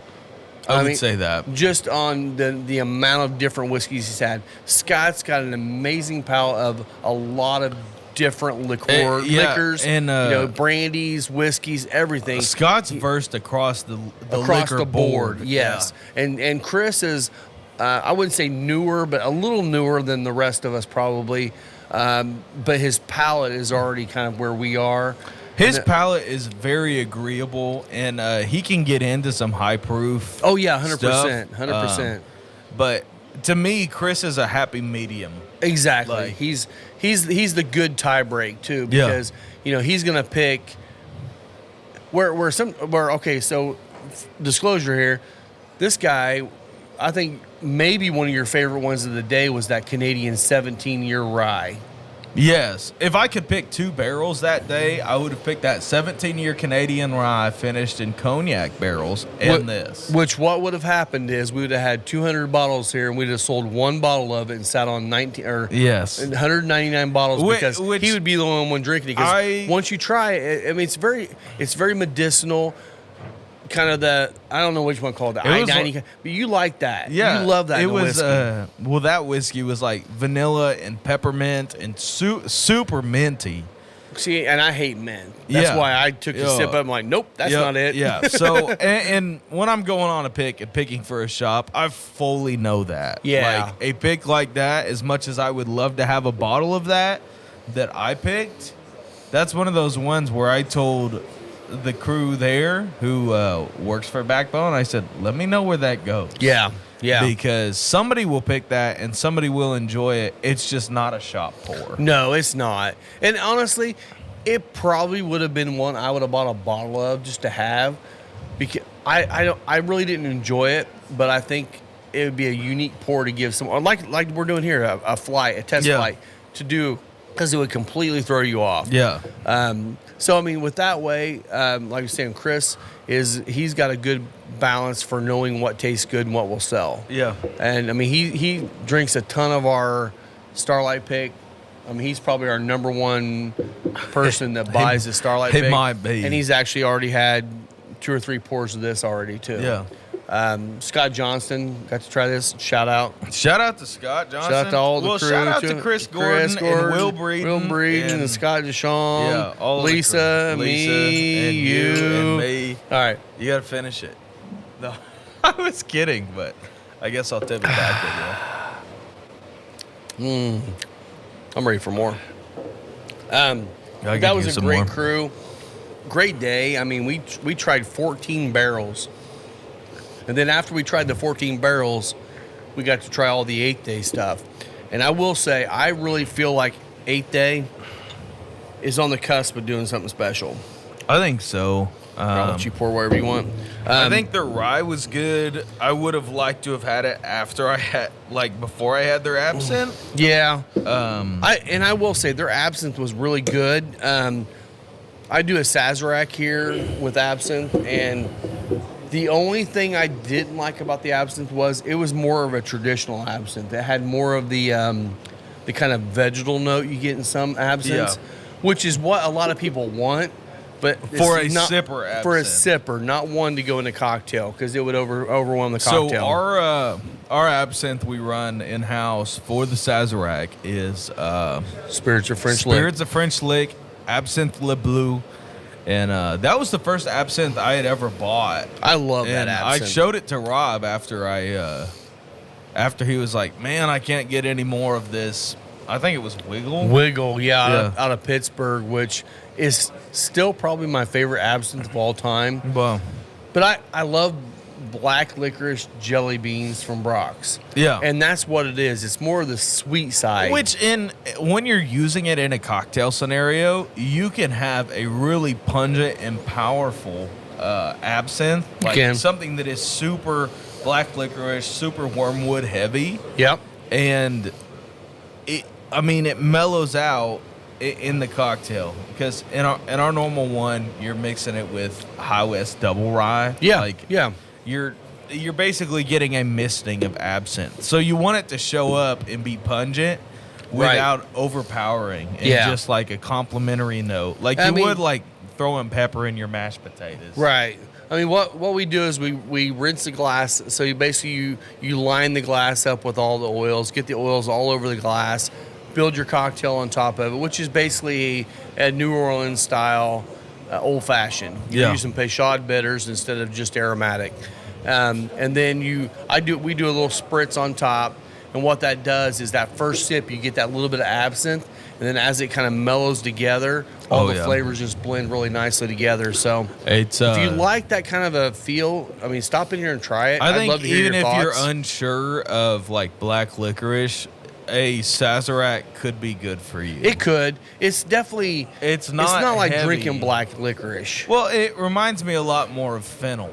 I would say that. Just on the amount of different whiskeys he's had. Scott's got an amazing palate of a lot of different liquors, and brandies, whiskeys, everything. Scott's versed across the across liquor the board. board. Yes. Yeah. And Chris is I wouldn't say newer, but a little newer than the rest of us probably. But his palate is already kind of where we are. His palate is very agreeable, and he can get into some high proof. Oh yeah, 100%, stuff. 100%. But to me, Chris is a happy medium. Exactly. Like- He's the good tie break too, Yeah. because he's gonna pick okay. So disclosure here, this guy, I think maybe one of your favorite ones of the day was that Canadian 17-year rye. Yes. If I could pick 2 barrels that day, I would have picked that 17-year Canadian rye finished in cognac barrels and this. Which what would have happened is we would have had 200 bottles here, and we'd have sold one bottle of it and sat on 199 bottles, because he would be the only one drinking it. Because once you try it, I mean, it's very medicinal. Kind of I don't know which one called the I-90, but you like that. Yeah, you love that. It was whiskey. that whiskey was like vanilla and peppermint and super minty. See, and I hate mint. That's why I took a sip. I'm like, nope, that's not it. Yeah. So, and when I'm going on a pick and picking for a shop, I fully know that. Yeah. Like a pick like that, as much as I would love to have a bottle of that I picked, that's one of those ones where I told the crew there who works for Backbone, I said, let me know where that goes. Yeah. Because somebody will pick that and somebody will enjoy it. It's just not a shop pour. No, it's not. And honestly, it probably would have been one I would have bought a bottle of just to have, because I really didn't enjoy it, but I think it would be a unique pour to give someone, like we're doing here, a test flight to do, because it would completely throw you off. Yeah. So, I mean, with that way, like you're saying, Chris, he's got a good balance for knowing what tastes good and what will sell. Yeah. And, I mean, he drinks a ton of our Starlight pick. I mean, he's probably our number one person that buys the Starlight pick. It might be. And he's actually already had 2 or 3 pours of this already, too. Yeah. Scott Johnston got to try this. Shout out. Shout out to Scott Johnston. Shout out to all the crew. Shout out to Chris Gordon and Will Breeden. And Scott Deshawn. Yeah, all Lisa, of the crew. me, and you. and me. All right. You got to finish it. No, I was kidding, but I guess I'll tip it back with you. I'm ready for more. I That could was use a some great more. crew. Great day. I mean, we tried 14 barrels. And then after we tried the 14 barrels, we got to try all the 8th day stuff. And I will say, I really feel like 8th day is on the cusp of doing something special. I think so. I'll let you pour wherever you want. I think the rye was good. I would have liked to have had it before I had their absinthe. Yeah. I will say their absinthe was really good. I do a Sazerac here with absinthe, and the only thing I didn't like about the absinthe was it was more of a traditional absinthe. It had more of the kind of vegetal note you get in some absinthes, which is what a lot of people want. But For a not, sipper absinthe. For a sipper, not one to go in a cocktail, because it would overwhelm the cocktail. So our absinthe we run in-house for the Sazerac is Spirits of French Lick. Spirits of French Lick, Absinthe Le Bleu. And that was the first absinthe I had ever bought. I love that And absinthe. I showed it to Rob after he was like, man, I can't get any more of this. I think it was Wiggle. Out of Pittsburgh, which is still probably my favorite absinthe of all time. Well, But I love black licorice jelly beans from Brock's. Yeah. And that's what it is. It's more of the sweet side. which when you're using it in a cocktail scenario, you can have a really pungent and powerful absinthe. Like can. something that is super black licorice, super wormwood heavy. Yep. And it mellows out in the cocktail, because in our normal one, you're mixing it with High West double rye. Yeah. You're basically getting a misting of absinthe. So you want it to show up and be pungent without overpowering, and just like a complimentary note, like you would like throwing pepper in your mashed potatoes. Right. I mean, what we do is we rinse the glass. So you line the glass up with all the oils, get the oils all over the glass, build your cocktail on top of it, which is basically a New Orleans style old fashioned. You're using Peychaud bitters instead of just aromatic. And then we do a little spritz on top. And what that does is that first sip, you get that little bit of absinthe. And then as it kind of mellows together, all the flavors just blend really nicely together. So it's if you like that kind of a feel, I mean, stop in here and try it. I I'd think love to hear even your if thoughts. you're unsure of like black licorice, a Sazerac could be good for you. It could. It's definitely. It's It's not like heavy. drinking black licorice. Well, it reminds me a lot more of fennel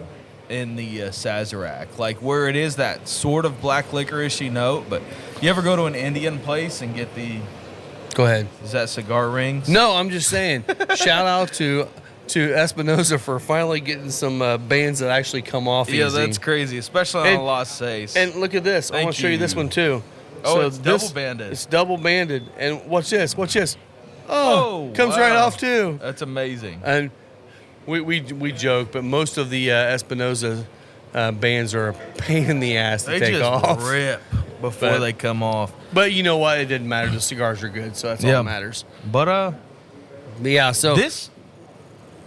in the Sazerac, like where it is that sort of black licorice-y note. But you ever go to an Indian place and get the? Go ahead. Is that cigar rings? No, I'm just saying. Shout out to Espinosa for finally getting some bands that actually come off Yeah, easy. that's crazy, especially on a Las Seis. And look at this. I Thank want to show you this you. one too. Oh, So it's double banded. It's double banded. And watch this. Watch this. Oh, comes wow. right off too. That's amazing. And we joke, but most of the Espinosa bands are a pain in the ass to They take just off. rip before But- they come off. But you know what? It didn't matter. The cigars are good, so that's all Yeah. that matters. But But yeah, so this,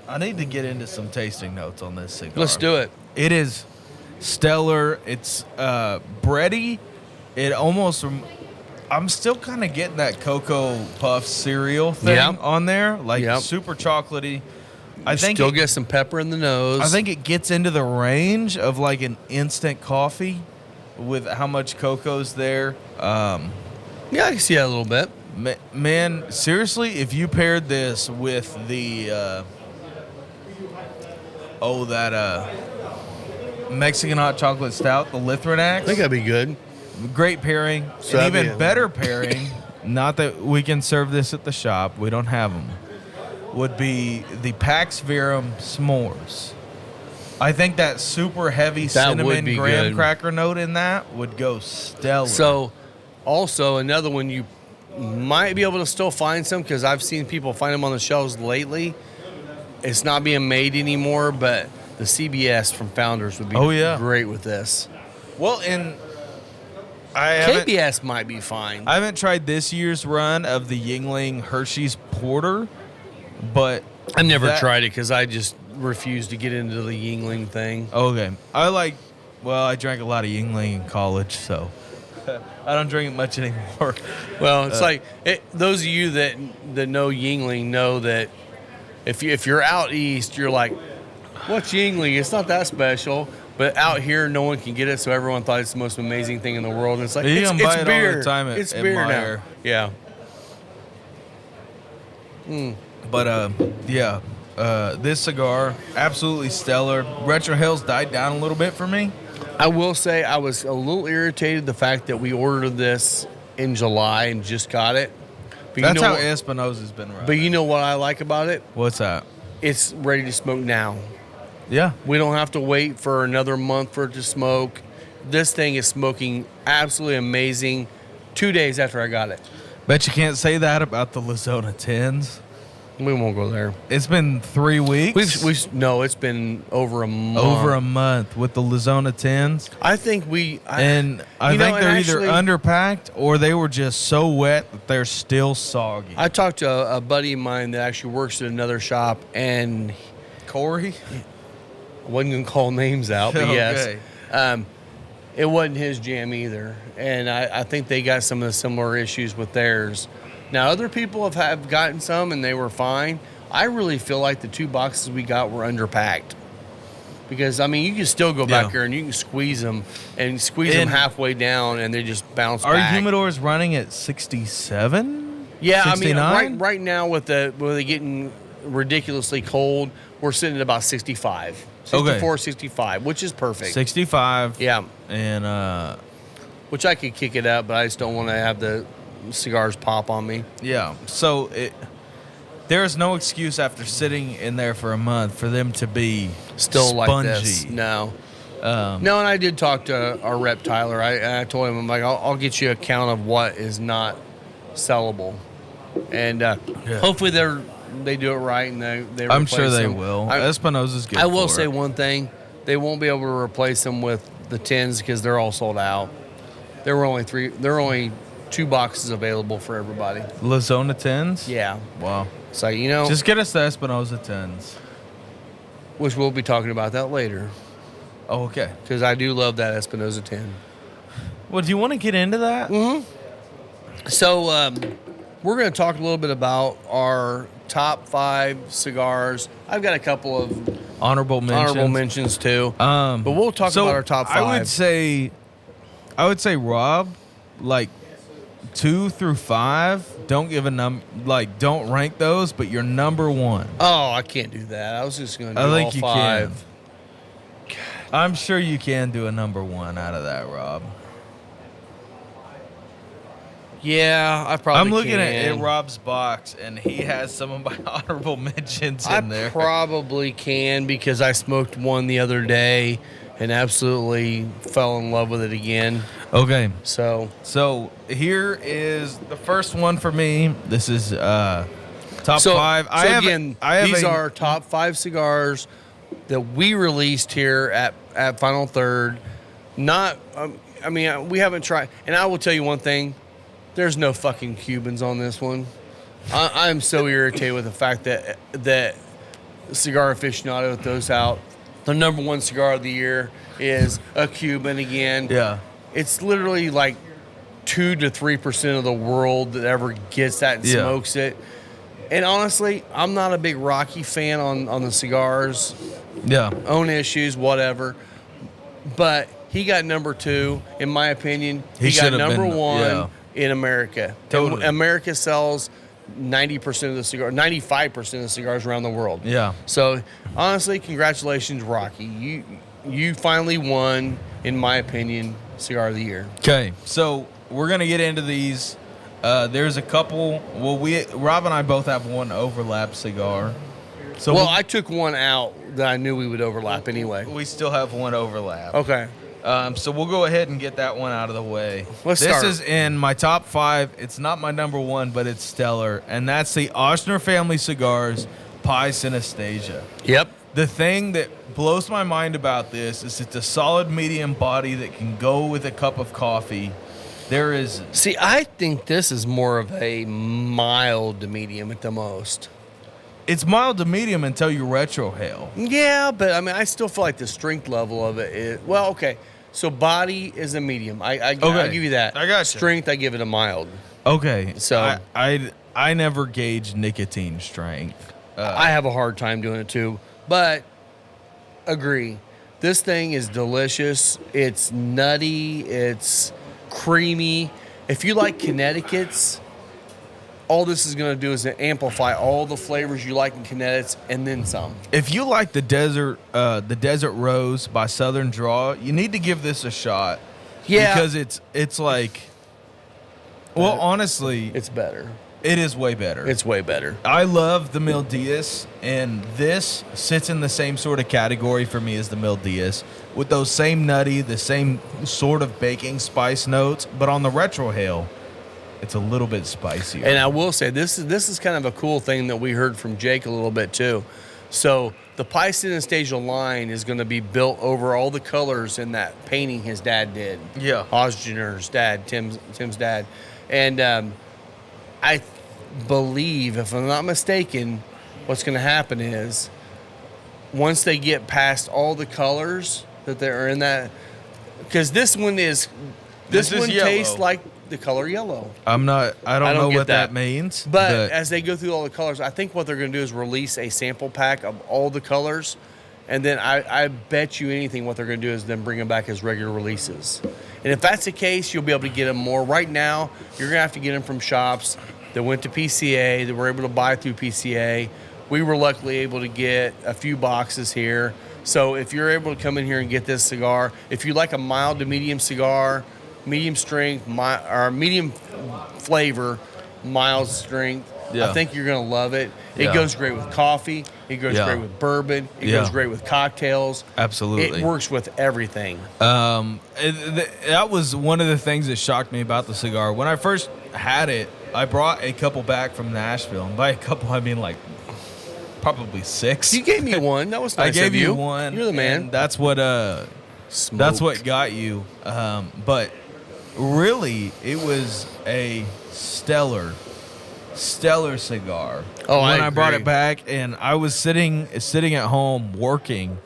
I need to get into some tasting notes on this cigar. let's do it. It is stellar. It's bready. It almost. I'm still kind of getting that Cocoa Puff cereal thing Yep. on there, like Yep. super chocolatey. I think Still it, get some pepper in the nose. I think it gets into the range of like an instant coffee with how much cocoa's there. Yeah, I can see that a little bit. Man, seriously, if you paired this with the Mexican hot chocolate stout, the I Lithrinax, think that'd be good. great pairing. So An that'd be even a- better pairing, not that we can serve this at the shop, we don't have them, would be the Pax Verum s'mores. I think that super heavy That would cinnamon be graham good. cracker note in that would go stellar. So, also another one you might be able to still find some because I've seen people find them on the shelves lately. It's not being made anymore, but the CBS from Founders would be great with this. well, and I haven't, KBS might be fine. I haven't tried this year's run of the Yingling Hershey's Porter, but I've never that- tried it because I just refuse to get into the Yingling thing. okay. I drank a lot of Yingling in college, so I don't drink it much anymore. Well, it's those of you that know Yingling know that if you're out east, you're like, what's Yingling? It's not that special. But out here, no one can get it, so everyone thought it's the most amazing thing in the world. And it's like, You it's, can buy it's it beer. all the time at it's beer Meijer. now. Yeah. But this cigar, absolutely stellar. Retro Hills died down a little bit for me. I will say I was a little irritated the fact that we ordered this in July and just got it. But That's you know how what, Espinosa's been running. But you know what I like about it? What's that? It's ready to smoke now. Yeah. We don't have to wait for another month for it to smoke. This thing is smoking absolutely amazing 2 days after I got it. Bet you can't say that about the Lizona 10s. We won't go there. It's been 3 weeks. No, it's been over a month. over a month with the Lizona 10s. I think And I you know, think they're and either actually- underpacked or they were just so wet that they're still soggy. I talked to a buddy of mine that actually works at another shop, and Corey? I wasn't going to call names out, but yes. Okay. It wasn't his jam either. And I think they got some of the similar issues with theirs. Now, other people have gotten some, and they were fine. I really feel like the 2 boxes we got were underpacked. Because, I mean, you can still go back Yeah. there and you can squeeze them And- halfway down, and they just bounce Our back. humidor's running at 67? Yeah, 69? I mean, right now with they getting ridiculously cold, we're sitting at about 65. 64, 65, which is perfect. 65. Yeah, And, which I could kick it up, but I just don't want to have the cigars pop on me. yeah. So there is no excuse after sitting in there for a month for them to be Still spongy. like this. No. No, and I did talk to our rep, Tyler. I told him, I'm like, I'll get you a count of what is not sellable. And hopefully they do it right, and they I'm replace sure they them. will. I, Espinosa's good. I will for say it. one thing: they won't be able to replace them with the 10s because they're all sold out. There were only 2 boxes available for everybody. Lizona 10s? Yeah, Wow. so you know, Just get us the Espinosa 10s. which we'll be talking about that later. Oh, okay. because I do love that Espinosa 10. Well, do you want to get into that? So we're going to talk a little bit about our top 5 cigars. I've got a couple of Honorable mentions too. But we'll talk about our top 5. I would say Rob, like 2 through 5. Don't give a number. Like, don't rank those, but your number 1. Oh, I can't do that. I was just going to do I think all you 5. can. I'm sure you can do a number 1 out of that, Rob. Yeah, I probably I'm looking can. at Rob's box, and he has some of my honorable mentions in there. I probably can because I smoked one the other day and absolutely fell in love with it again. Okay. So here is the first one for me. This is top 5. These are top 5 cigars that we released here at Final Third. Not, we haven't tried. And I will tell you one thing. There's no fucking Cubans on this one. I'm so irritated with the fact that Cigar Aficionado throws out the number 1 cigar of the year is a Cuban again. Yeah. It's literally like 2 to 3% of the world that ever gets that and smokes it. And honestly, I'm not a big Rocky fan on the cigars. Yeah. Own issues, whatever. But he got number 2, in my opinion. He got number 1 in America. Totally. And America sells 90% of the cigars, 95% of the cigars around the world. Yeah. So honestly, congratulations, Rocky. You finally won, in my opinion, cigar of the year. Okay, so we're gonna get into these. There's a couple. Well, Rob and I both have one overlap cigar. So I took one out that I knew we would overlap anyway. we still have one overlap. Okay. So we'll go ahead and get that one out of the way. Let's start. This is in my top 5. It's not my number 1, but it's stellar, and that's the Ochsner Family Cigars Pie Synesthesia. Yep. The thing that blows my mind about this is it's a solid medium body that can go with a cup of coffee. There is... See, I think this is more of a mild to medium at the most. It's mild to medium until you retrohale. Yeah, but I still feel like the strength level of it is... Well, okay. So body is a medium. I'll give you that. I got you. Strength, I give it a mild. Okay. So I never gauge nicotine strength. I have a hard time doing it too. But agree. This thing is delicious. It's nutty. It's creamy. If you like Connecticut's, all this is going to do is amplify all the flavors you like in Connecticut's and then some. If you like the Desert Rose by Southern Draw, you need to give this a shot. Yeah. Because it's like, well, honestly, It's better. it is way better. It's way better. I love the Mil Diaz, and this sits in the same sort of category for me as the Mil Diaz, with those same nutty, the same sort of baking spice notes, but on the retrohale, it's a little bit spicier. And I will say, this is kind of a cool thing that we heard from Jake a little bit too. So the Pie Synesthesia line is going to be built over all the colors in that painting his dad did. Yeah. Osgener's dad, Tim's dad. And I believe, if I'm not mistaken, what's going to happen is once they get past all the colors that they're in that, because this one tastes like the color yellow. I don't know what that means. But as they go through all the colors, I think what they're going to do is release a sample pack of all the colors. And then I bet you anything what they're going to do is then bring them back as regular releases. And if that's the case, you'll be able to get them more. Right now, you're going to have to get them from shops that went to PCA, that were able to buy through PCA. We were luckily able to get a few boxes here. So if you're able to come in here and get this cigar, if you like a mild to medium cigar, medium strength, or medium flavor, mild strength, I think you're going to love it. It goes great with coffee. It goes great with bourbon. It goes great with cocktails. Absolutely. It works with everything. That was one of the things that shocked me about the cigar. When I first had it, I brought a couple back from Nashville. And by a couple, I mean like probably 6. You gave me one. That was nice I gave of you one. You're the man. And that's what got you. But really, it was a stellar cigar. Oh, when I brought agree. it back, and I was sitting at home working,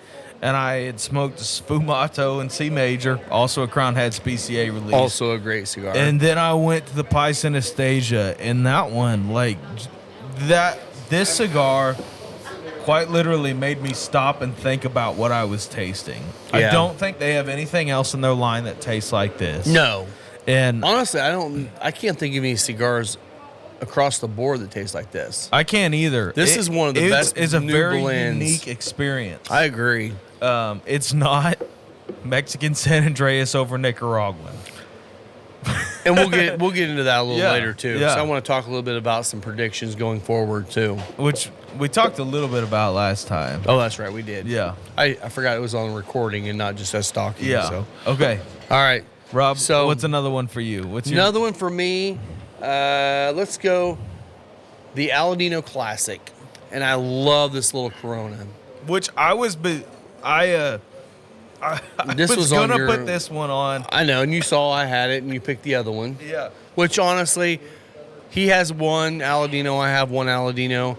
and I had smoked a Sfumato in C major, also a Crown Head PCA release. Also a great cigar. And then I went to the Pice Anastasia, and that one, this cigar quite literally made me stop and think about what I was tasting. Yeah. I don't think they have anything else in their line that tastes like this. No. And Honestly, I can't think of any cigars across the board that taste like this. I can't either. This is one of the best It's a new very blends. unique experience. I agree. It's not Mexican San Andreas over Nicaraguan. And we'll get into that a little Yeah, later too. yeah. So I want to talk a little bit about some predictions going forward too. Which we talked a little bit about last time. Oh, that's right, we did. Yeah. I forgot it was on recording and not just us talking. Yeah. So. Okay. All right. Rob, So- what's another one for you? What's your Another one for me. Let's go the Aladino Classic. And I love this little Corona. Which I was I This was on gonna your- put this one on. I know, and you saw I had it, and you picked the other one. Yeah. Which honestly, he has one Aladino, I have one Aladino.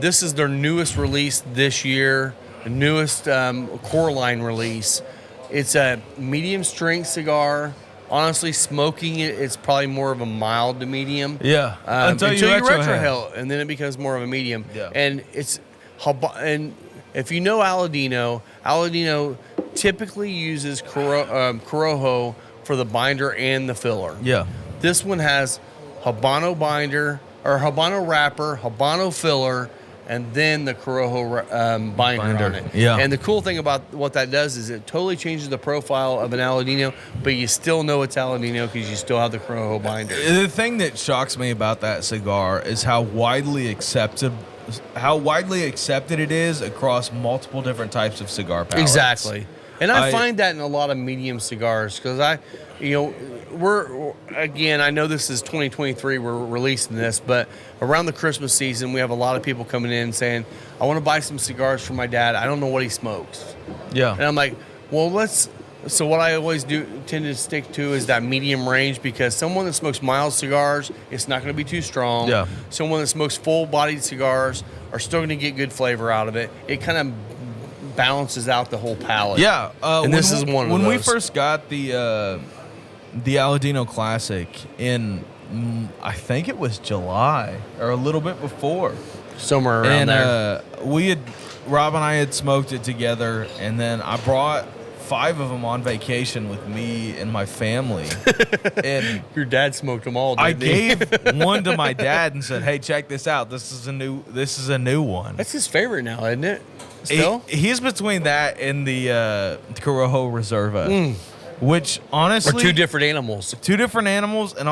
This is their newest release this year, the newest core line release. It's a medium strength cigar. Honestly, smoking it, it's probably more of a mild to medium. Yeah. Until you retrohale. retrohale, and then it becomes more of a medium. Yeah. And and if you know Aladino typically uses Corojo for the binder and the filler. Yeah. This one has Habano binder or Habano wrapper, Habano filler, and then the Corojo binder on it. Yeah. And the cool thing about what that does is it totally changes the profile of an Aladino, but you still know it's Aladino because you still have the Corojo binder. The thing that shocks me about that cigar is how widely accepted it is across multiple different types of cigar palettes. Exactly. And I find that in a lot of medium cigars because I know this is 2023, we're releasing this, but around the Christmas season, we have a lot of people coming in saying, I want to buy some cigars for my dad. I don't know what he smokes. Yeah. And I'm like, well, so what I always tend to stick to is that medium range because someone that smokes mild cigars, it's not going to be too strong. Yeah. Someone that smokes full-bodied cigars are still going to get good flavor out of it. It kind of balances out the whole palate. Yeah. And this is one of when those. we first got the Aladino Classic in, I think it was July or a little bit before. Somewhere around there. And Rob and I had smoked it together, and then I brought 5 of them on vacation with me and my family. And Your dad smoked them all, I didn't he? gave one to my dad and said, "Hey, check this out. This is a new one." That's his favorite now, isn't it? Still? He's between that and the Corojo Reserva, which honestly Or two different animals. two different animals and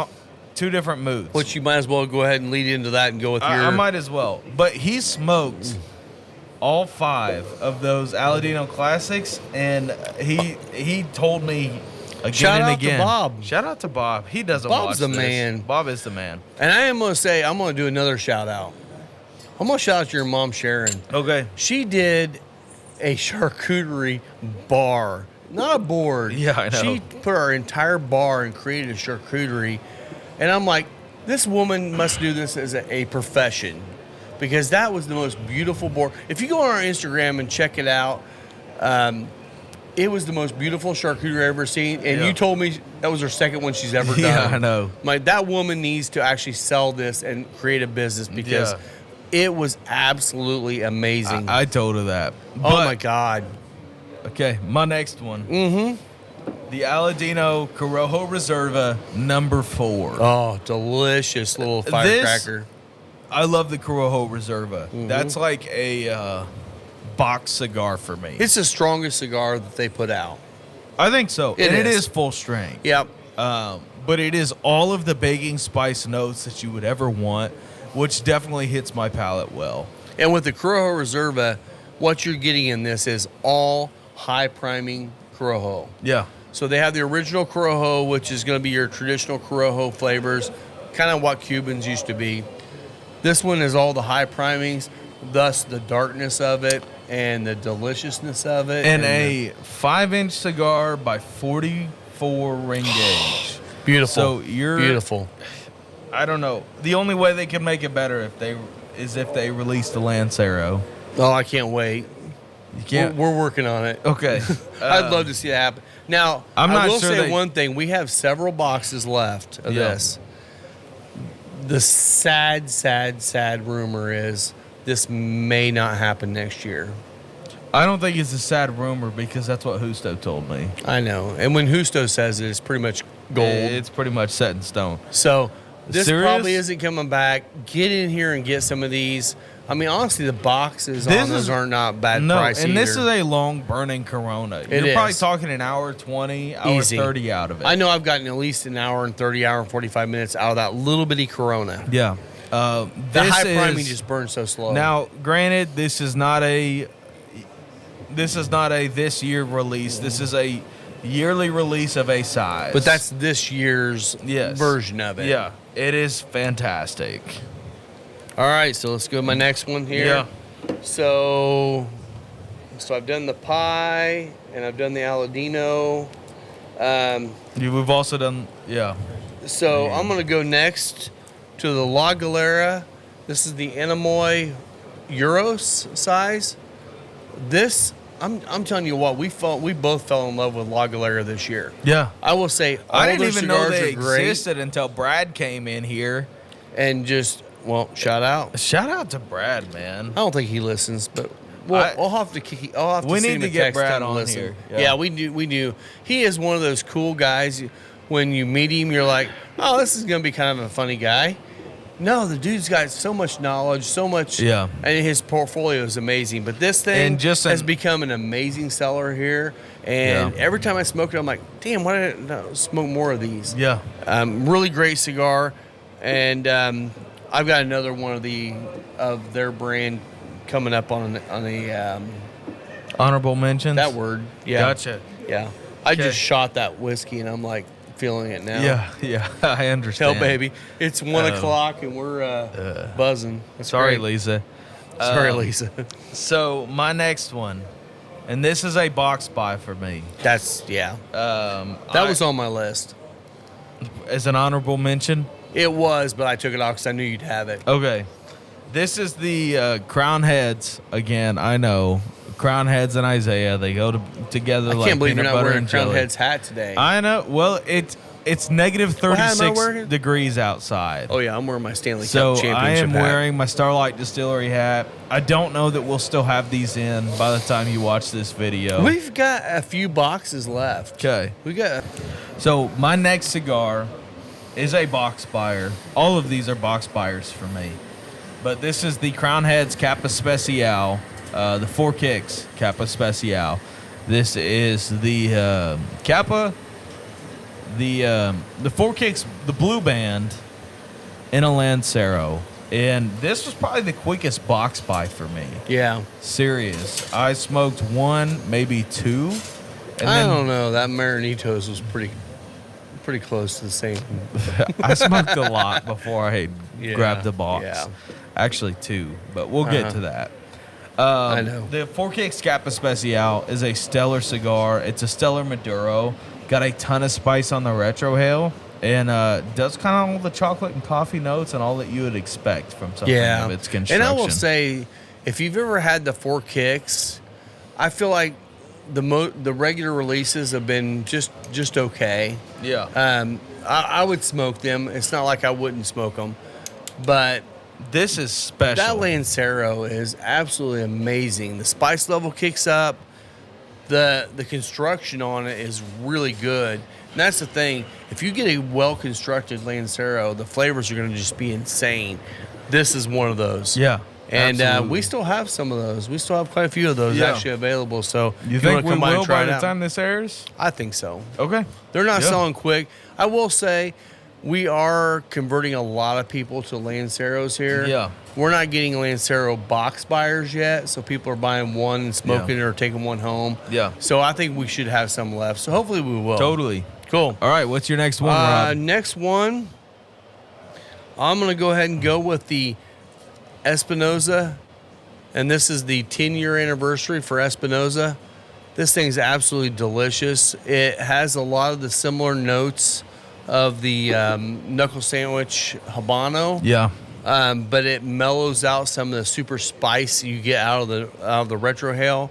two different moods. Which you might as well go ahead and lead into that and go with your... I might as well. But he smoked all 5 of those Aladino Classics, and he told me again Shout and out to again. Bob. Shout out to Bob. He doesn't Bob's watch the this. man. Bob is the man. And I am going to say, I'm going to do another shout out. I'm going to shout out to your mom, Sharon. Okay. She did a charcuterie bar, not a board. Yeah, I know. She put our entire bar and created a charcuterie. And I'm like, this woman must do this as a profession because that was the most beautiful board. If you go on our Instagram and check it out, it was the most beautiful charcuterie I've ever seen. And Yeah. you told me that was her second one she's ever done. Yeah, I know. Like, that woman needs to actually sell this and create a business because Yeah. it was absolutely amazing. I told her that. Oh But- my God. Okay, my next one. Mm-hmm. The Aladino Corojo Reserva number 4. Oh, delicious little firecracker. I love the Corojo Reserva. Mm-hmm. That's like a box cigar for me. It's the strongest cigar that they put out. I think so. It It is. is full strength. Yep. But it is all of the baking spice notes that you would ever want, which definitely hits my palate well. And with the Corojo Reserva, what you're getting in this is all high priming Corojo. Yeah. So they have the original Corojo, which is going to be your traditional Corojo flavors, kind of what Cubans used to be. This one is all the high primings, thus the darkness of it and the deliciousness of it. And a 5-inch cigar by 44 ring gauge. Beautiful. So you're beautiful. I don't know. The only way they could make it better if they released the Lancero. Oh, I can't wait. You can't. We're working on it. Okay. I'd love to see that happen. Now, I'm I not will sure say they- one thing. We have several boxes left of Yeah. this. The sad rumor is this may not happen next year. I don't think it's a sad rumor because that's what Justo told me. I know. And when Justo says it, it's pretty much gold. It's pretty much set in stone. So this Serious? probably isn't coming back. Get in here and get some of these. I mean, honestly, the boxes on those are not bad No, price and this is either. a long burning Corona. It You're probably is. talking an hour 20, hour Easy. 30 out of it. I know I've gotten at least an hour and 30, hour and 45 minutes out of that little bitty Corona. Yeah. The This high priming is- just burns so slow. Now, granted, this is not a this year release. This is a yearly release of a size. but that's this year's Yes. version of it. Yeah, it is fantastic. All right, so let's go to my next one here. Yeah. So I've done the pie and I've done the Aladino. We've also done So I'm gonna go next to the La Galera. This is the Enamoy Euros size. This I'm telling you what, we both fell in love with La Galera this year. Yeah. I will say all I didn't their even know cigars they are great, existed until Brad came in here. and just shout out. Shout out to Brad, man. I don't think he listens, but I'll have to. I'll have to We send need him to a get text Brad and on listen. here. Yeah. Yeah. we do. We do. He is one of those cool guys. When you meet him, you're like, oh, this is gonna be kind of a funny guy. No, the dude's got so much knowledge, so much. Yeah. And his portfolio is amazing. But this thing And just has become an amazing seller here. And Yeah. every time I smoke it, I'm like, damn, why didn't I smoke more of these? Yeah. Really great cigar, and I've got another one of their brand coming up on a Honorable mentions. that word. Yeah, Gotcha. Yeah, I Okay. just shot that whiskey, and I'm like feeling it now. Yeah. I Tell understand. baby, it's 1:00 and we're buzzing. That's Sorry, great. Lisa. Sorry, Lisa. So my next one, and this is a box buy for me. That's that was on my list. As an honorable mention. It was, but I took it off because I knew you'd have it. Okay. This is the Crown Heads. Again, I know. Crown Heads and Isaiah, they go together I like can't believe you're peanut not butter wearing and Crown jelly. Head's hat today. I know. Well, it's negative What hat am I 36 wearing? degrees outside. Oh yeah, I'm wearing my Stanley So Cup championship I am hat. wearing my Starlight Distillery hat. I don't know that we'll still have these in by the time you watch this video. We've got a few boxes left. Okay. We got. So my next cigar is a box buyer. All of these are box buyers for me. But this is the Crown Heads Kappa Special, the 4 Kicks Kappa Special. This is the Kappa, the 4 Kicks, the blue band in a Lancero. And this was probably the quickest box buy for me. Yeah. Serious. I smoked 1, maybe 2. And I don't know. That Marinitos was pretty close to the same. I smoked a lot before I Yeah, grabbed the box. yeah. Actually 2, but we'll get to that. I know. The 4 Kicks Kappa Special is a stellar cigar. It's a stellar Maduro. Got a ton of spice on the retrohale. And does kind of all the chocolate and coffee notes and all that you would expect from something of its construction. And I will say, if you've ever had the 4 Kicks, I feel like the regular releases have been just okay. Yeah. I would smoke them. It's not like I wouldn't smoke them, but This is special. that Lancero is absolutely amazing. The spice level kicks up. The construction on it is really good. And that's the thing. If you get a well-constructed Lancero, the flavors are going to just be insane. This is one of those. Yeah. And absolutely. we still have some of those. We still have quite a few of those Yeah. actually available. So You if think wanna we come by and will try by it the out, time this airs? I think so. Okay. They're not Yeah. selling quick. I will say we are converting a lot of people to Lanceros here. Yeah. We're not getting Lancero box buyers yet, so people are buying one and smoking it or taking one home. Yeah. So I think we should have some left. So hopefully we will. Totally. Cool. All right. What's your next one, Rob? Next one, I'm going to go ahead and go with the Espinosa. And this is the 10-year anniversary for Espinosa. This thing's absolutely delicious. It has a lot of the similar notes of the knuckle sandwich Habano. Yeah. But it mellows out some of the super spice you get out of the retrohale.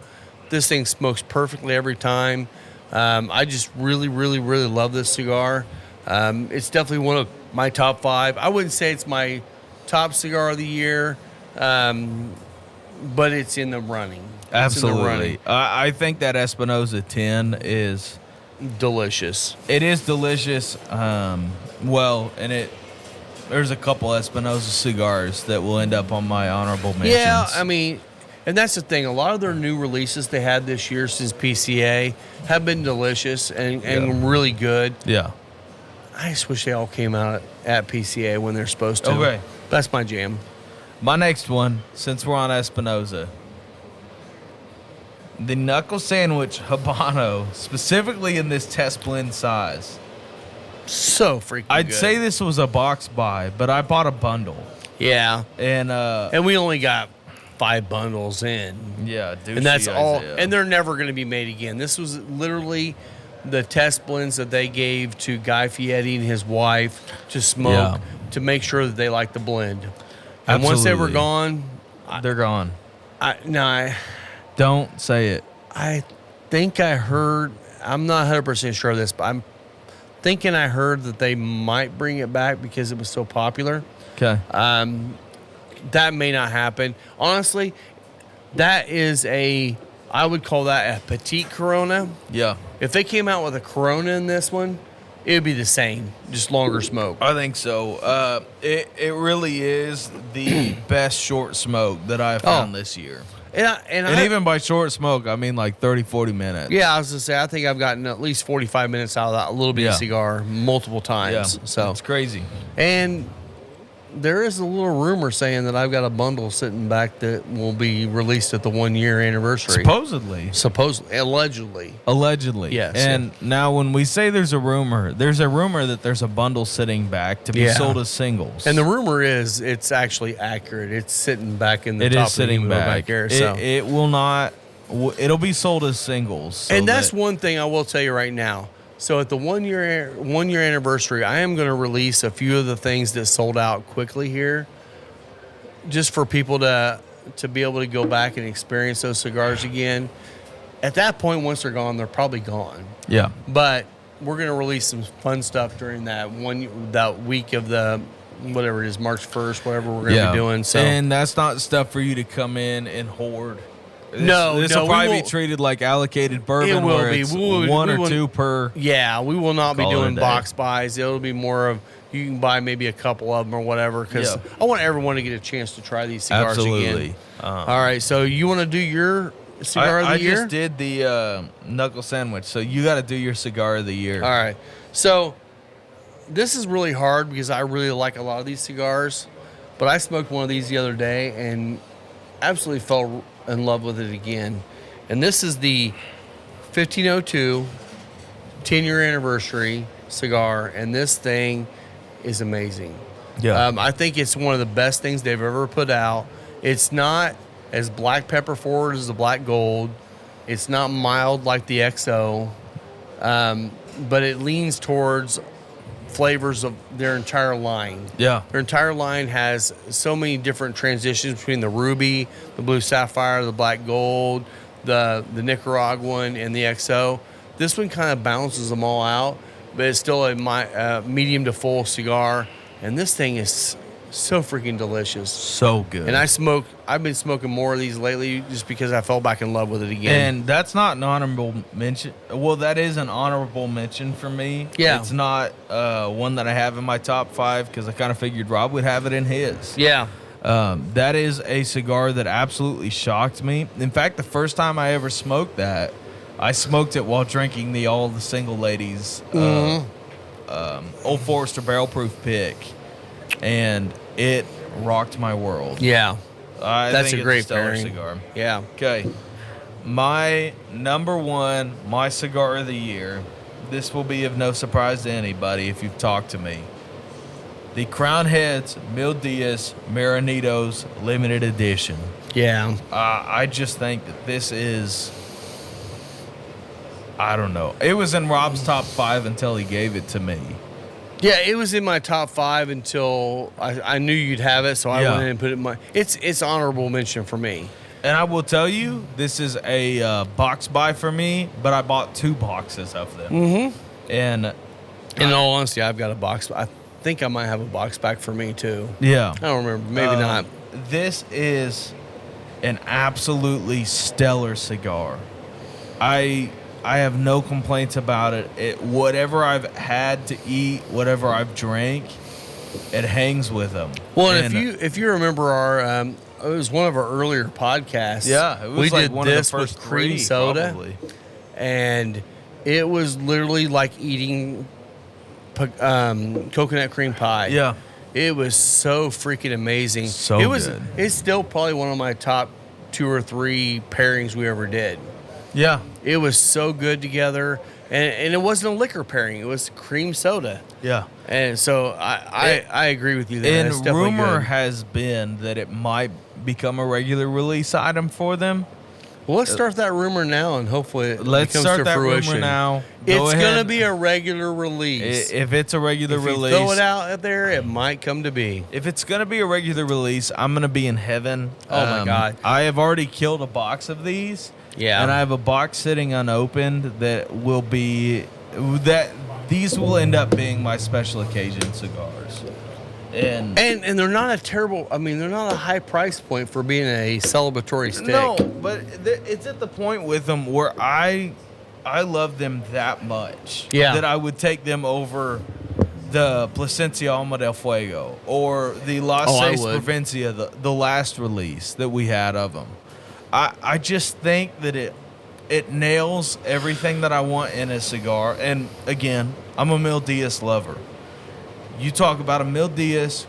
This thing smokes perfectly every time. I just really, really, really love this cigar. It's definitely one of my top 5. I wouldn't say it's my top cigar of the year, but it's in the running. Absolutely. I think that Espinosa 10 is delicious. It is delicious. There's a couple Espinosa cigars that will end up on my honorable mentions. Yeah, I mean, and that's the thing. A lot of their new releases they had this year since PCA have been delicious and really good. Yeah. I just wish they all came out at PCA when they're supposed to. Okay. That's my jam. My next one, since we're on Espinosa, the Knuckle Sandwich Habano, specifically in this test blend size. So freaking I'd good. say this was a box buy, but I bought a bundle. Yeah. And we only got 5 bundles in. Yeah, dude. And that's all. And they're never going to be made again. This was literally the test blends that they gave to Guy Fieri and his wife to smoke to make sure that they liked the blend. And once they were gone, they're gone. Don't say it. I think I heard, I'm not 100% sure of this, but I'm thinking I heard that they might bring it back because it was so popular. Okay. That may not happen. Honestly, that is I would call that a petite Corona. Yeah. If they came out with a Corona in this one, it would be the same, just longer smoke. I think so. It really is the best short smoke that I've found this year. And even by short smoke, I mean like 30, 40 minutes. Yeah, I was going to say, I think I've gotten at least 45 minutes out of that little bitty cigar multiple times. Yeah, so it's crazy. And there is a little rumor saying that I've got a bundle sitting back that will be released at the 1-year anniversary. Supposedly. Allegedly. Yes. And now when we say there's a rumor that there's a bundle sitting back to be sold as singles. And the rumor is it's actually accurate. It's sitting back in the top of the sitting back there. So. It will not, it'll be sold as singles. So and that's one thing I will tell you right now. So at the 1-year anniversary, I am going to release a few of the things that sold out quickly here, just for people to be able to go back and experience those cigars again. At that point, once they're gone, they're probably gone. Yeah. But we're going to release some fun stuff during that week of the whatever it is, March 1st, whatever we're going to be doing. So and that's not stuff for you to come in and hoard. This will probably be treated like allocated bourbon. It will where be it's one or two per. Yeah, we will not be doing box buys. It'll be more of you can buy maybe a couple of them or whatever. Because I want everyone to get a chance to try these cigars again. All right, so you want to do your cigar of the year? I just did the knuckle sandwich, so you got to do your cigar of the year. All right, so this is really hard because I really like a lot of these cigars, but I smoked one of these the other day and absolutely fell in love with it again. And this is the 1502 10-year anniversary cigar, and this thing is amazing. Yeah. I think it's one of the best things they've ever put out. It's not as black pepper forward as the Black Gold. It's not mild like the XO, but it leans towards flavors of their entire line. Yeah. Their entire line has so many different transitions between the ruby, the blue sapphire, the black gold, the Nicaraguan, and the XO. This one kind of balances them all out, but it's still a medium to full cigar. And this thing is so freaking delicious. So good. And I've been smoking more of these lately just because I fell back in love with it again. And that's not an honorable mention. Well, that is an honorable mention for me. Yeah. It's not one that I have in my top 5 because I kind of figured Rob would have it in his. Yeah. That is a cigar that absolutely shocked me. In fact, the first time I ever smoked that, I smoked it while drinking all the single ladies Old Forester Barrel Proof pick. And it rocked my world. Yeah. That's a great pairing. cigar. Yeah. Okay. My number 1, my cigar of the year. This will be of no surprise to anybody if you've talked to me. The Crown Heads Mil Diaz Maranitos Limited Edition. Yeah. I just think that this is, I don't know. It was in Rob's top 5 until he gave it to me. Yeah, it was in my top 5 until I knew you'd have it, so I went in and put it in my. It's honorable mention for me. And I will tell you, this is a box buy for me, but I bought 2 boxes of them. Mm-hmm. And in all honesty, I've got a box. I think I might have a box back for me too. yeah, I don't remember. Maybe not. This is an absolutely stellar cigar. I have no complaints about it. Whatever I've had to eat, whatever I've drank, it hangs with them. Well, and if you remember our, it was one of our earlier podcasts. Yeah, it was we like did one this of the first with cream 3, soda, probably. and it was literally like eating coconut cream pie. Yeah. It was so freaking amazing. So it was. good. It's still probably one of my top 2 or 3 pairings we ever did. Yeah. It was so good together, and it wasn't a liquor pairing. It was cream soda. Yeah. And so I agree with you there. It's And definitely rumor good. has been that it might become a regular release item for them. Well, let's start that rumor now, and hopefully it Let's comes start to that fruition. rumor now. It's going to be a regular release. If it's a regular If you release, throw it out there, it might come to be. if it's going to be a regular release, I'm going to be in heaven. Oh, my God. I have already killed a box of these. Yeah. And I have a box sitting unopened that will be these will end up being my special occasion cigars. And they're not a terrible. I mean, they're not a high price point for being a celebratory stick. no, but it's at the point with them where I love them that much that I would take them over the Plasencia Alma del Fuego or the Las Seis Provencia, the last release that we had of them. I just think that it nails everything that I want in a cigar. And again, I'm a Mil Diaz lover. You talk about a Mil Diaz,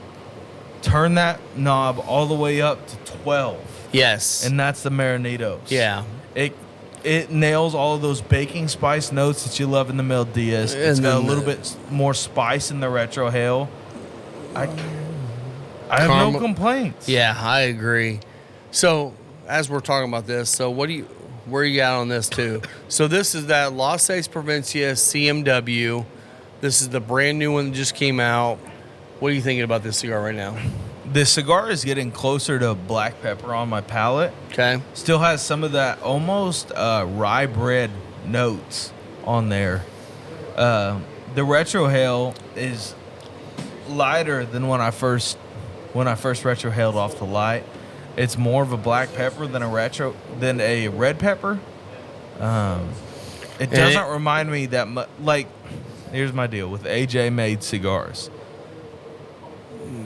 turn that knob all the way up to 12. Yes. And that's the Marinitos. Yeah. It nails all of those baking spice notes that you love in the Mil Diaz. It's got a little bit more spice in the Retro Hail. I have no complaints. Yeah, I agree. So, as we're talking about this, so where are you at on this too? So this is that Las Seis Provencia CMW. This is the brand new one that just came out. What are you thinking about this cigar right now? The cigar is getting closer to black pepper on my palate. Okay. Still has some of that almost rye bread notes on there. The Retro Hail is lighter than when I first Retro Hailed off the light. It's more of a black pepper than a red pepper. It doesn't remind me that much. Like, here's my deal with AJ made cigars.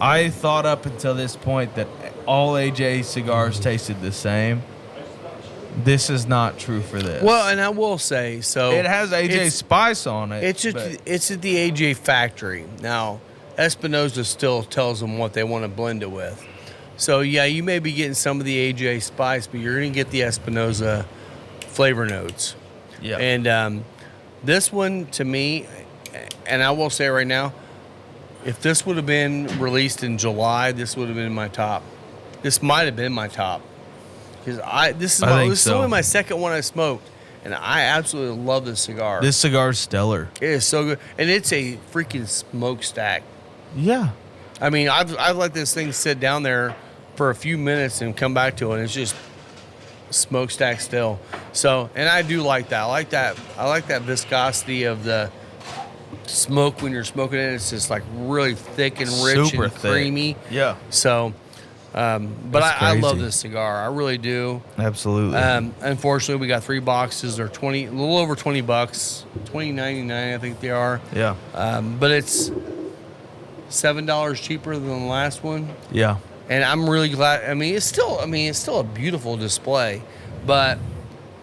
I thought up until this point that all AJ cigars tasted the same. This is not true for this. Well, and I will say, so it has AJ spice on it. It's at the AJ factory. Now, Espinosa still tells them what they want to blend it with. So, yeah, you may be getting some of the AJ spice, but you're going to get the Espinosa flavor notes. Yeah. And this one, to me, and I will say right now, if this would have been released in July, this would have been my top. This might have been my top. Because this is only my second one I smoked, and I absolutely love this cigar. This cigar is stellar. It is so good. And it's a freaking smokestack. Yeah. I mean, I've let this thing sit down there for a few minutes and come back to it, and it's just smokestack still. So, and I do like that. I like that viscosity of the smoke when you're smoking it. It's just like really thick and rich Super and thick. creamy. Yeah. So, but I love this cigar. I really do. Absolutely. Unfortunately, we got 3 boxes. They're a little over $20, $20.99, I think they are. Yeah. But it's $7 cheaper than the last one. Yeah. And I'm really glad. It's still a beautiful display, but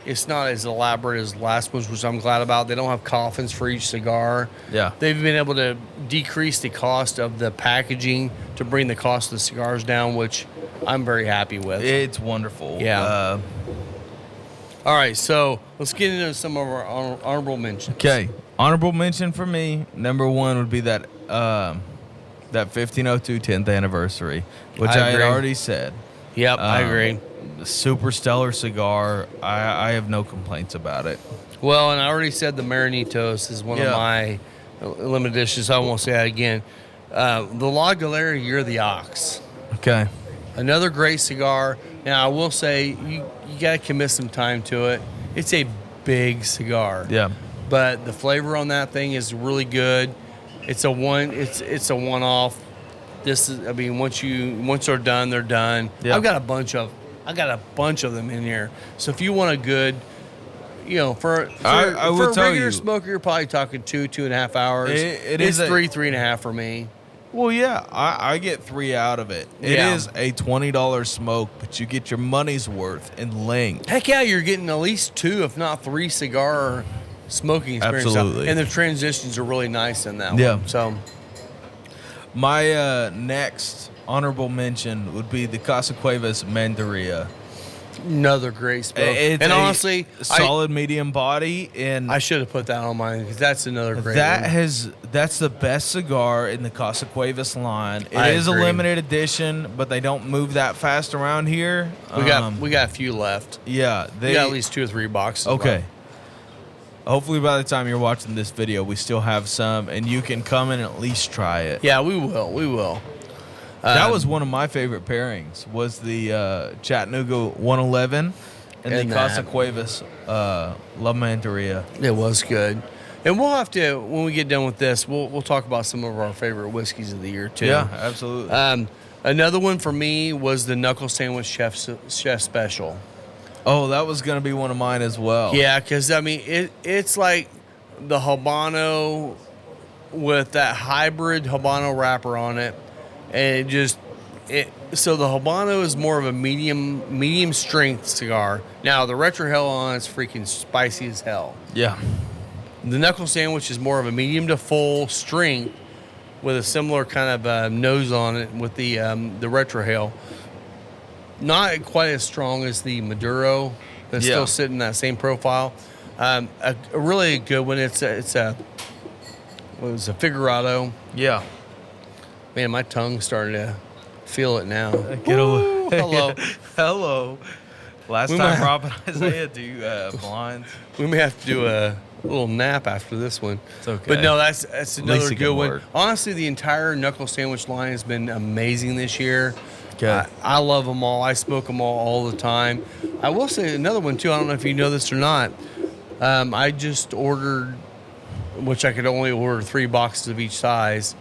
it's not as elaborate as the last ones, which I'm glad about. They don't have coffins for each cigar. Yeah. They've been able to decrease the cost of the packaging to bring the cost of the cigars down, which I'm very happy with. It's wonderful. Yeah. All right, so let's get into some of our honorable mentions. Okay. Honorable mention for me, number 1 would be that 1502 10th anniversary, which I had already said. Yep, I agree. Super stellar cigar. I have no complaints about it. Well, and I already said the Marinitos is one of my limited editions. I won't say that again. The La Galera, You're the Ox. Okay. Another great cigar. Now, I will say you got to commit some time to it. It's a big cigar. Yeah. But the flavor on that thing is really good. It's a one-off. This is, I mean, once they're done, they're done. Yeah. I got a bunch of them in here. So if you want a good, for I a would tell regular you, smoker, you're probably talking 2.5 hours. It's three and a half for me. Well, yeah, I get 3 out of it. It is a $20 smoke, but you get your money's worth in length. Heck yeah, you're getting at least 2, if not 3 cigar smoking experience. Absolutely. And the transitions are really nice in that Yeah. one. So My next honorable mention would be the Casa Cuevas Mandaria. another great smoke. It's and a honestly, solid medium body, and I should have put that on mine because that's another great that one. that's the best cigar in the Casa Cuevas line. It I is agree. a limited edition, but they don't move that fast around here. We got a few left. Yeah, We got at least 2 or 3 boxes. Okay. left. Hopefully, by the time you're watching this video, we still have some, and you can come and at least try it. Yeah, we will. We will. That was one of my favorite pairings. Was the Chattanooga 111 and the And Casa that. Cuevas La Mandaria. It was good. And we'll have to, when we get done with this, we'll talk about some of our favorite whiskeys of the year too. Yeah, absolutely. Another one for me was the Knuckle Sandwich Chef Special. Oh, that was going to be one of mine as well. Yeah, because I mean, it's like the Habano with that hybrid Habano wrapper on it, and so the Habano is more of a medium strength cigar. Now the Retro Hell on it's freaking spicy as hell. Yeah. The Knuckle Sandwich is more of a medium to full strength with a similar kind of nose on it with the Retro Hell. Not quite as strong as the Maduro, but Yeah. still sitting in that same profile. A really good one. It was a Figurado. Yeah. Man, my tongue's starting to feel it now. Get Woo, away. hello. Hello. Last We time might- Rob and Isaiah do blinds. We may have to do a little nap after this one. It's okay. But no, that's least another it can good one. work. Honestly, the entire Knuckle Sandwich line has been amazing this year. Okay. I love them all. I smoke them all the time. I will say another one too. I don't know if you know this or not. I just ordered, which I could only order 3 boxes of each size,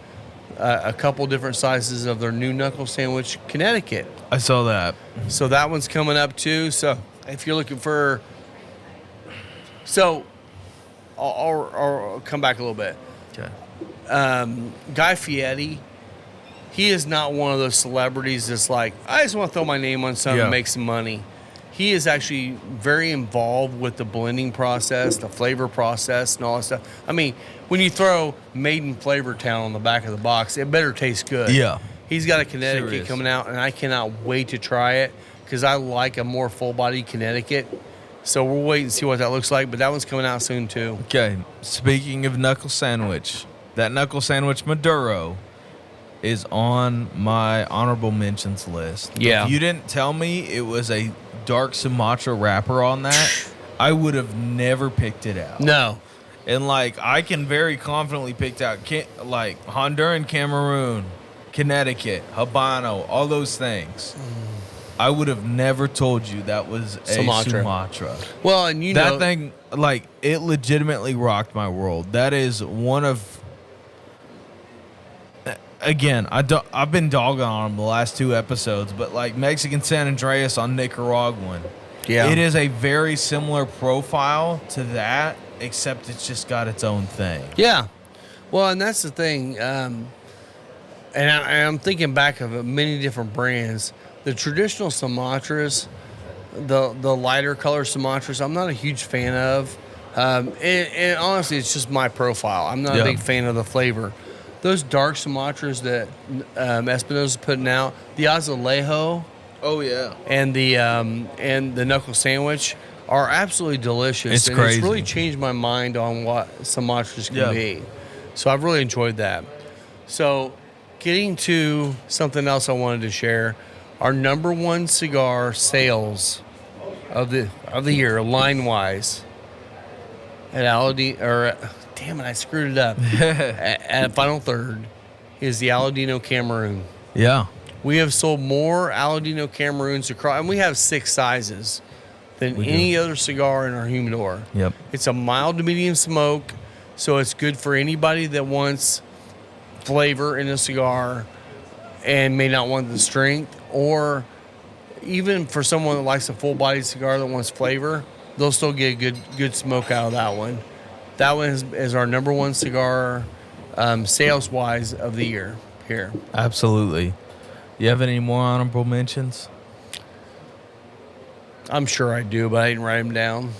a couple different sizes of their new Knuckle Sandwich Connecticut. I saw that. So that one's coming up too. So if you're looking for, I'll come back a little bit. Okay. Guy Fieri, he is not one of those celebrities that's like, I just want to throw my name on something Yeah. and make some money. He is actually very involved with the blending process, the flavor process, and all that stuff. I mean, when you throw Made in Flavor Town on the back of the box, it better taste good. Yeah. He's got a Connecticut Serious. coming out, and I cannot wait to try it because I like a more full-body Connecticut. So we'll wait and see what that looks like, but that one's coming out soon too. Okay. Speaking of Knuckle Sandwich, that Knuckle Sandwich Maduro is on my honorable mentions list. Yeah. If you didn't tell me it was a dark Sumatra wrapper on that, I would have never picked it out. No. And like I can very confidently pick out like Honduran, Cameroon, Connecticut, Habano, all those things. I would have never told you that was a Sumatra. Well, and you That know, thing, like, it legitimately rocked my world. That is one of. Again, I've been dogging on them the last 2 episodes, but like Mexican San Andreas on Nicaraguan. Yeah. It is a very similar profile to that, except it's just got its own thing. Yeah. Well, and that's the thing. And I'm thinking back of many different brands. The traditional Sumatras, the lighter color Sumatras, I'm not a huge fan of. And honestly, it's just my profile. I'm not a big fan of the flavor. Those dark Sumatras that Espinosa's putting out, the Azulejo Oh yeah. and the Knuckle Sandwich are absolutely delicious. It's and crazy. It's really changed my mind on what Sumatras can Yeah. be. So I've really enjoyed that. So getting to something else I wanted to share, our number 1 cigar sales of the year, line wise, at damn it, I screwed it up. at Final Third is the Aladino Cameroon, Yeah. We have sold more Aladino Cameroons across, and we have 6 sizes than any other cigar in our humidor. Yep. It's a mild to medium smoke, so it's good for anybody that wants flavor in a cigar and may not want the strength, or even for someone that likes a full-bodied cigar that wants flavor, they'll still get a good smoke out of that one. That one is our number 1 cigar sales-wise of the year here. Absolutely. You have any more honorable mentions? I'm sure I do, but I didn't write them down.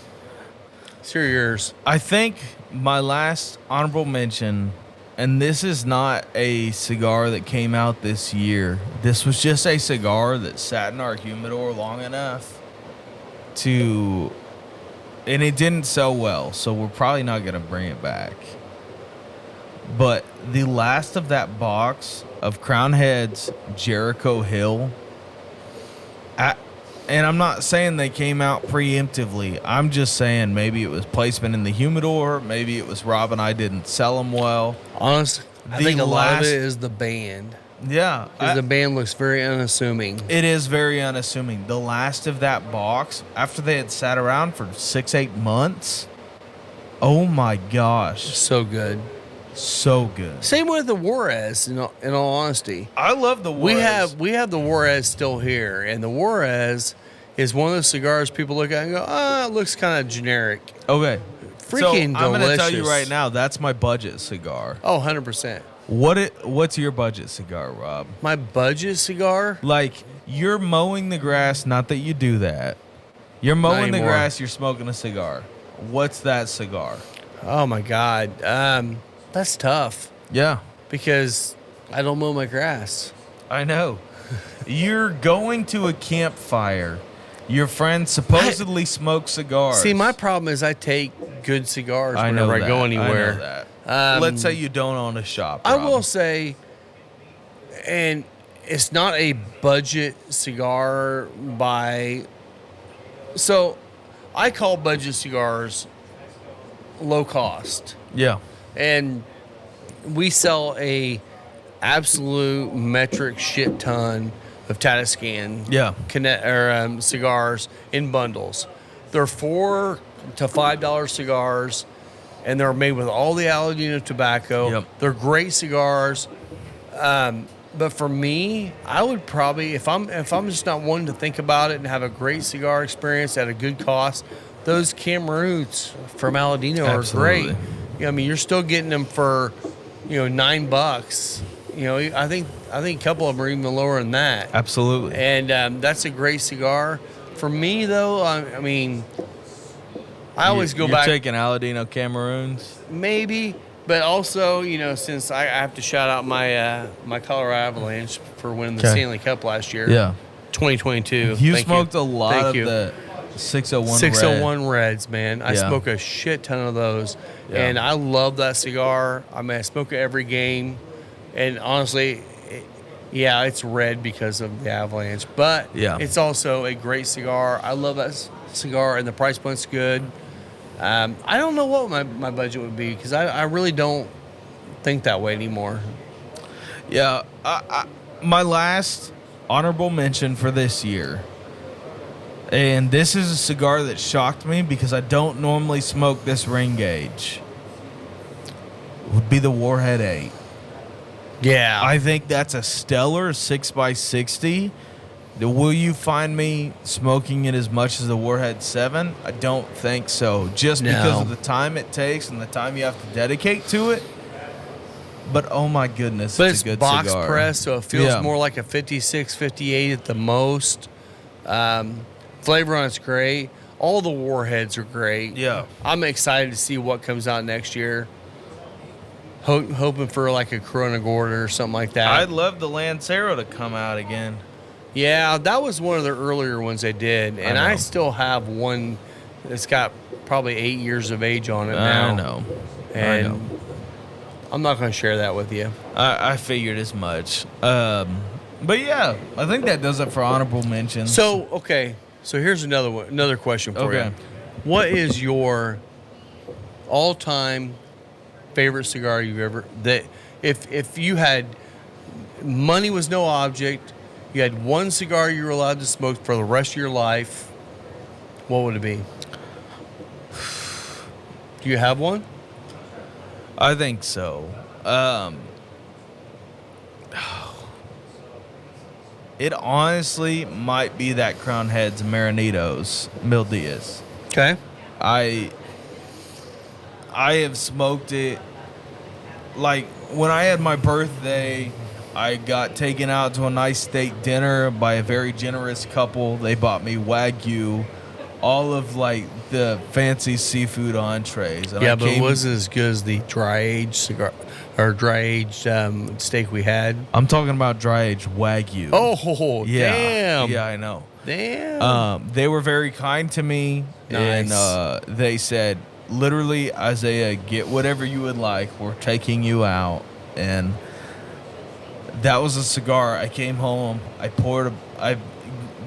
So yours. I think my last honorable mention, and this is not a cigar that came out this year. This was just a cigar that sat in our humidor long enough to, and it didn't sell well, so we're probably not going to bring it back. But the last of that box of Crown Heads Jericho Hill, and I'm not saying they came out preemptively. I'm just saying maybe it was placement in the humidor. Maybe it was Rob and I didn't sell them well. Honestly, I think a lot of it is the band. Yeah. Because the band looks very unassuming. It is very unassuming. The last of that box, after they had sat around for 6-8 months, oh my gosh. So good. So good. Same with the Juarez, in all honesty. I love the Juarez. We have the Juarez still here, and the Juarez is one of those cigars people look at and go, it looks kind of generic. Okay. Freaking so I'm going to tell you delicious. right now, that's my budget cigar. Oh, 100%. What's your budget cigar, Rob? My budget cigar? Like, you're mowing the grass, not that you do that. You're mowing the anymore. grass, you're smoking a cigar. What's that cigar? Oh, my God. That's tough Yeah, because I don't mow my grass. I know. You're going to a campfire. Your friends supposedly smoke cigars. See, my problem is I take good cigars I know whenever that. I go anywhere. I know that. Let's say you don't own a shop, I Rob. will say, and it's not a budget cigar so I call budget cigars low cost. Yeah. And we sell a absolute metric shit ton of Tatiscan cigars in bundles. They're $4 to $5 cigars, and they're made with all the Aladino tobacco. Yep. They're great cigars. But for me, I would probably, if I'm just not wanting to think about it and have a great cigar experience at a good cost, those Cameroons from Aladino are great. I mean, you're still getting them for, $9. I think a couple of them are even lower than that. Absolutely. And that's a great cigar. For me, though, I mean, I always go back. You're taking Aladino Cameroons? Maybe, but also, since I have to shout out my Colorado Avalanche for winning the Stanley Cup last year. Yeah. 2022. You smoked a lot of the 601 601 Reds, man. I Yeah. smoke a shit ton of those. Yeah. And I love that cigar. I mean, I smoke it every game. And honestly, it's red because of the Avalanche. But it's also a great cigar. I love that cigar, and the price point's good. I don't know what my budget would be because I really don't think that way anymore. Yeah. My last honorable mention for this year, and this is a cigar that shocked me because I don't normally smoke this ring gauge, would be the Warhead 8. Yeah. I think that's a stellar 6x60. Will you find me smoking it as much as the Warhead 7? I don't think so. Just because of the time it takes and the time you have to dedicate to it. But oh my goodness, but it's a good box cigar. press, so it feels more like a 56, 58 at the most. Flavor on it's great. All the Warheads are great. Yeah. I'm excited to see what comes out next year. Hoping for like a Corona Gorda or something like that. I'd love the Lancero to come out again. Yeah, that was one of the earlier ones they did. And I still have one that's got probably 8 years of age on it now. I know. And I know. I'm not going to share that with you. I figured as much. But yeah, I think that does it for honorable mentions. So, okay. So here's another question for you. What is your all-time favorite cigar you've ever, that if you had, money was no object, you had one cigar you were allowed to smoke for the rest of your life, what would it be? Do you have one? I think so. It honestly might be that Crown Heads Marinitos Mil Diaz. Okay. I have smoked it. Like when I had my birthday, I got taken out to a nice steak dinner by a very generous couple. They bought me Wagyu, all of like the fancy seafood entrees. And Yeah, but it wasn't as good as the dry aged cigar or dry aged steak we had. I'm talking about dry aged Wagyu. Oh, yeah, damn. yeah, I know. Damn. They were very kind to me, Nice. and they said, literally, Isaiah, get whatever you would like. We're taking you out. And that was a cigar. I came home. I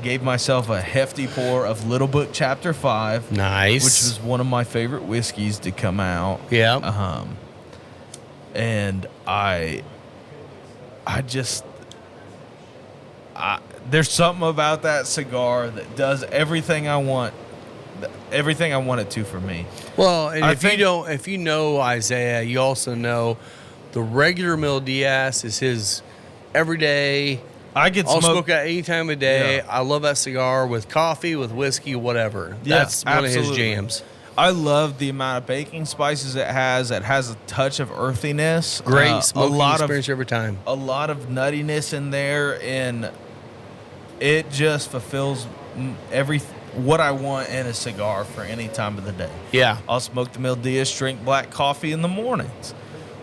gave myself a hefty pour of Little Book Chapter 5. Nice. Which was one of my favorite whiskeys to come out. Yeah. And there's something about that cigar that does everything I want it to for me. Well, and if you know Isaiah, you also know the regular Mil Diaz is his everyday. I'll smoke that any time of day. Yeah. I love that cigar with coffee, with whiskey, whatever. Yeah, That's one of his absolutely. jams. I love the amount of baking spices it has. It has a touch of earthiness. Great smoking a lot experience every time. A lot of nuttiness in there, and it just fulfills what I want in a cigar for any time of the day. Yeah. I'll smoke the Mil Diaz, drink black coffee in the mornings.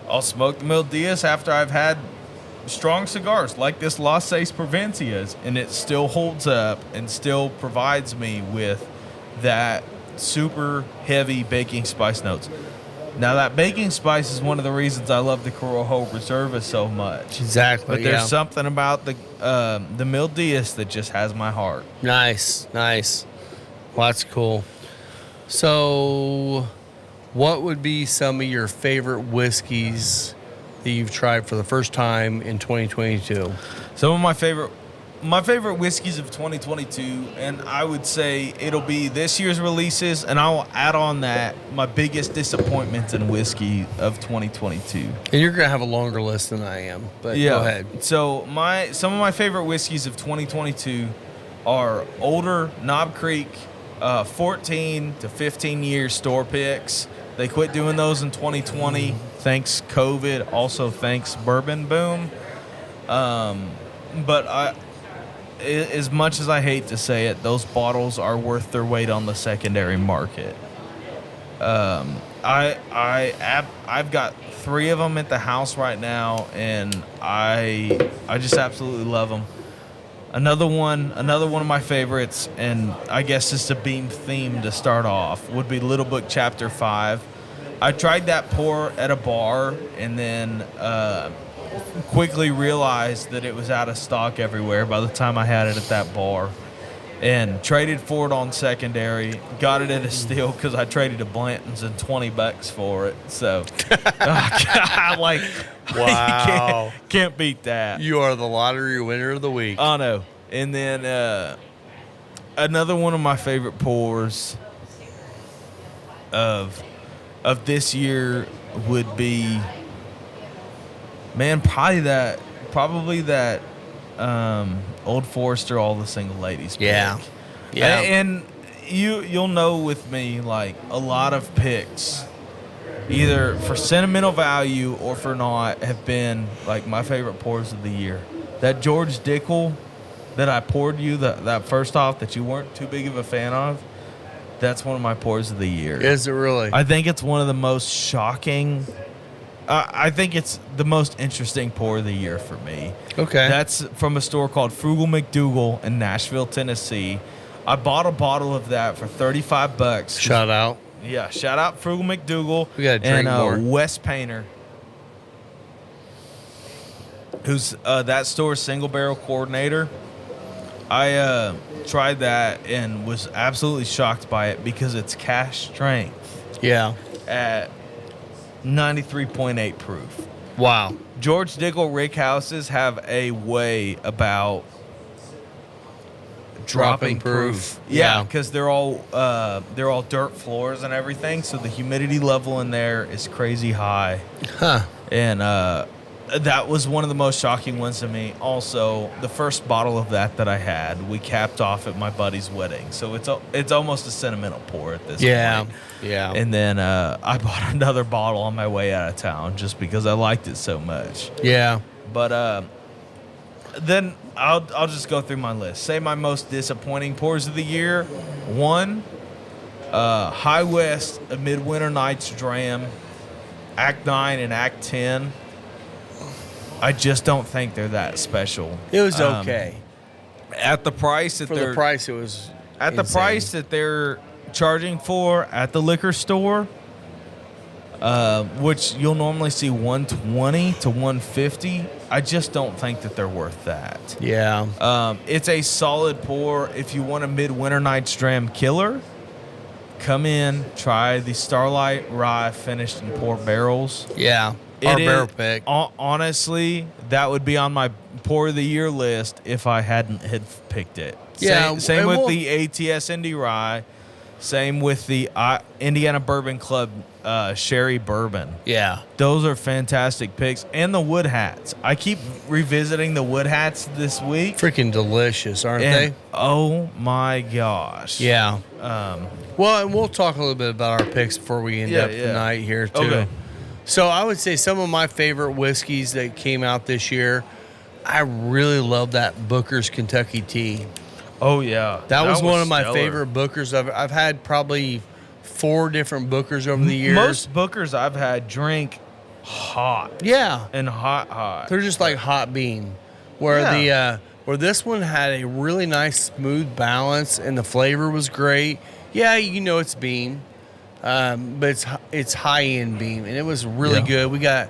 I'll smoke the Mil Diaz after I've had strong cigars like this Las Seis Provencias, and it still holds up and still provides me with that super heavy baking spice notes. Now, that baking spice is one of the reasons I love the Corojo Reserva so much. Exactly. But there's something about the Mil Diaz that just has my heart. Nice. Well, that's cool. So, what would be some of your favorite whiskeys that you've tried for the first time in 2022? Some of my favorite whiskeys of 2022, and I would say it'll be this year's releases, and I'll add on that my biggest disappointments in whiskey of 2022. And you're gonna have a longer list than I am, but go ahead. So some of my favorite whiskeys of 2022 are older Knob Creek 14 to 15 year store picks. They quit doing those in 2020. Thanks COVID. Also thanks Bourbon Boom. But as much as I hate to say it, those bottles are worth their weight on the secondary market. I've got 3 of them at the house right now, and I just absolutely love them. Another one of my favorites, and I guess it's a beam theme to start off, would be Little Book Chapter 5. I tried that pour at a bar, and then quickly realized that it was out of stock everywhere by the time I had it at that bar, and traded for it on secondary. Got it at a steal because I traded to Blanton's and $20 for it. So, Wow. can't beat that. You are the lottery winner of the week. I know. And then another one of my favorite pours of this year would be, man, probably that Old Forester All the Single Ladies pick. Yeah. And you'll know with me, like, a lot of picks, either for sentimental value or for not, have been like my favorite pours of the year. That George Dickel that I poured you, that first off that you weren't too big of a fan of, that's one of my pours of the year. Is it really? I think it's one of the most shocking. I think it's the most interesting pour of the year for me. Okay. That's from a store called Frugal McDougal in Nashville, Tennessee. I bought a bottle of that for $35. Shout out. Yeah, shout out Frugal McDougal. We gotta drink more. Wes Painter, who's that store's single barrel coordinator. I tried that and was absolutely shocked by it because it's cash strength Yeah. at 93.8 proof. Wow. George Dickel Rick houses have a way about dropping proof. Yeah, Yeah. because they're all dirt floors and everything, so the humidity level in there is crazy high. Huh. And that was one of the most shocking ones to me. Also, the first bottle of that I had, we capped off at my buddy's wedding, so it's almost a sentimental pour at this point. Yeah. And then I bought another bottle on my way out of town just because I liked it so much. Yeah. But then I'll just go through my list. Say my most disappointing pours of the year. 1, High West, a Midwinter Nights Dram, Act 9 and Act 10. I just don't think they're that special. It was okay. At the price that For the price, it was at the insane. price that they're charging for at the liquor store, which you'll normally see $120 to $150. I just don't think that they're worth that. Yeah. It's a solid pour. If you want a Midwinter Nights Dram killer, come in, try the Starlight Rye finished in pour barrels. Yeah. Our It barrel is- pick. Honestly, that would be on my pour of the year list if I hadn't had picked it. Yeah, Same and with we'll- the ATS Indy Rye. Same with the Indiana Bourbon Club Sherry Bourbon. Yeah. Those are fantastic picks. And the wood hats. I keep revisiting the wood hats this week. Freaking delicious, aren't And, they? oh my gosh. Yeah. Um, Well, and we'll talk a little bit about our picks before we end up Yeah. the night here, too. Okay. So I would say some of my favorite whiskeys that came out this year, I really love that Booker's Kentucky Tea. oh, yeah. That was one of my stellar. favorite Bookers. I've had probably 4 different Bookers over the years. Most Bookers I've had drink hot. Yeah. And hot. They're just like hot bean. Where Yeah. where this one had a really nice smooth balance and the flavor was great. Yeah, you know it's bean. But it's high end bean and it was really Yeah. good. We got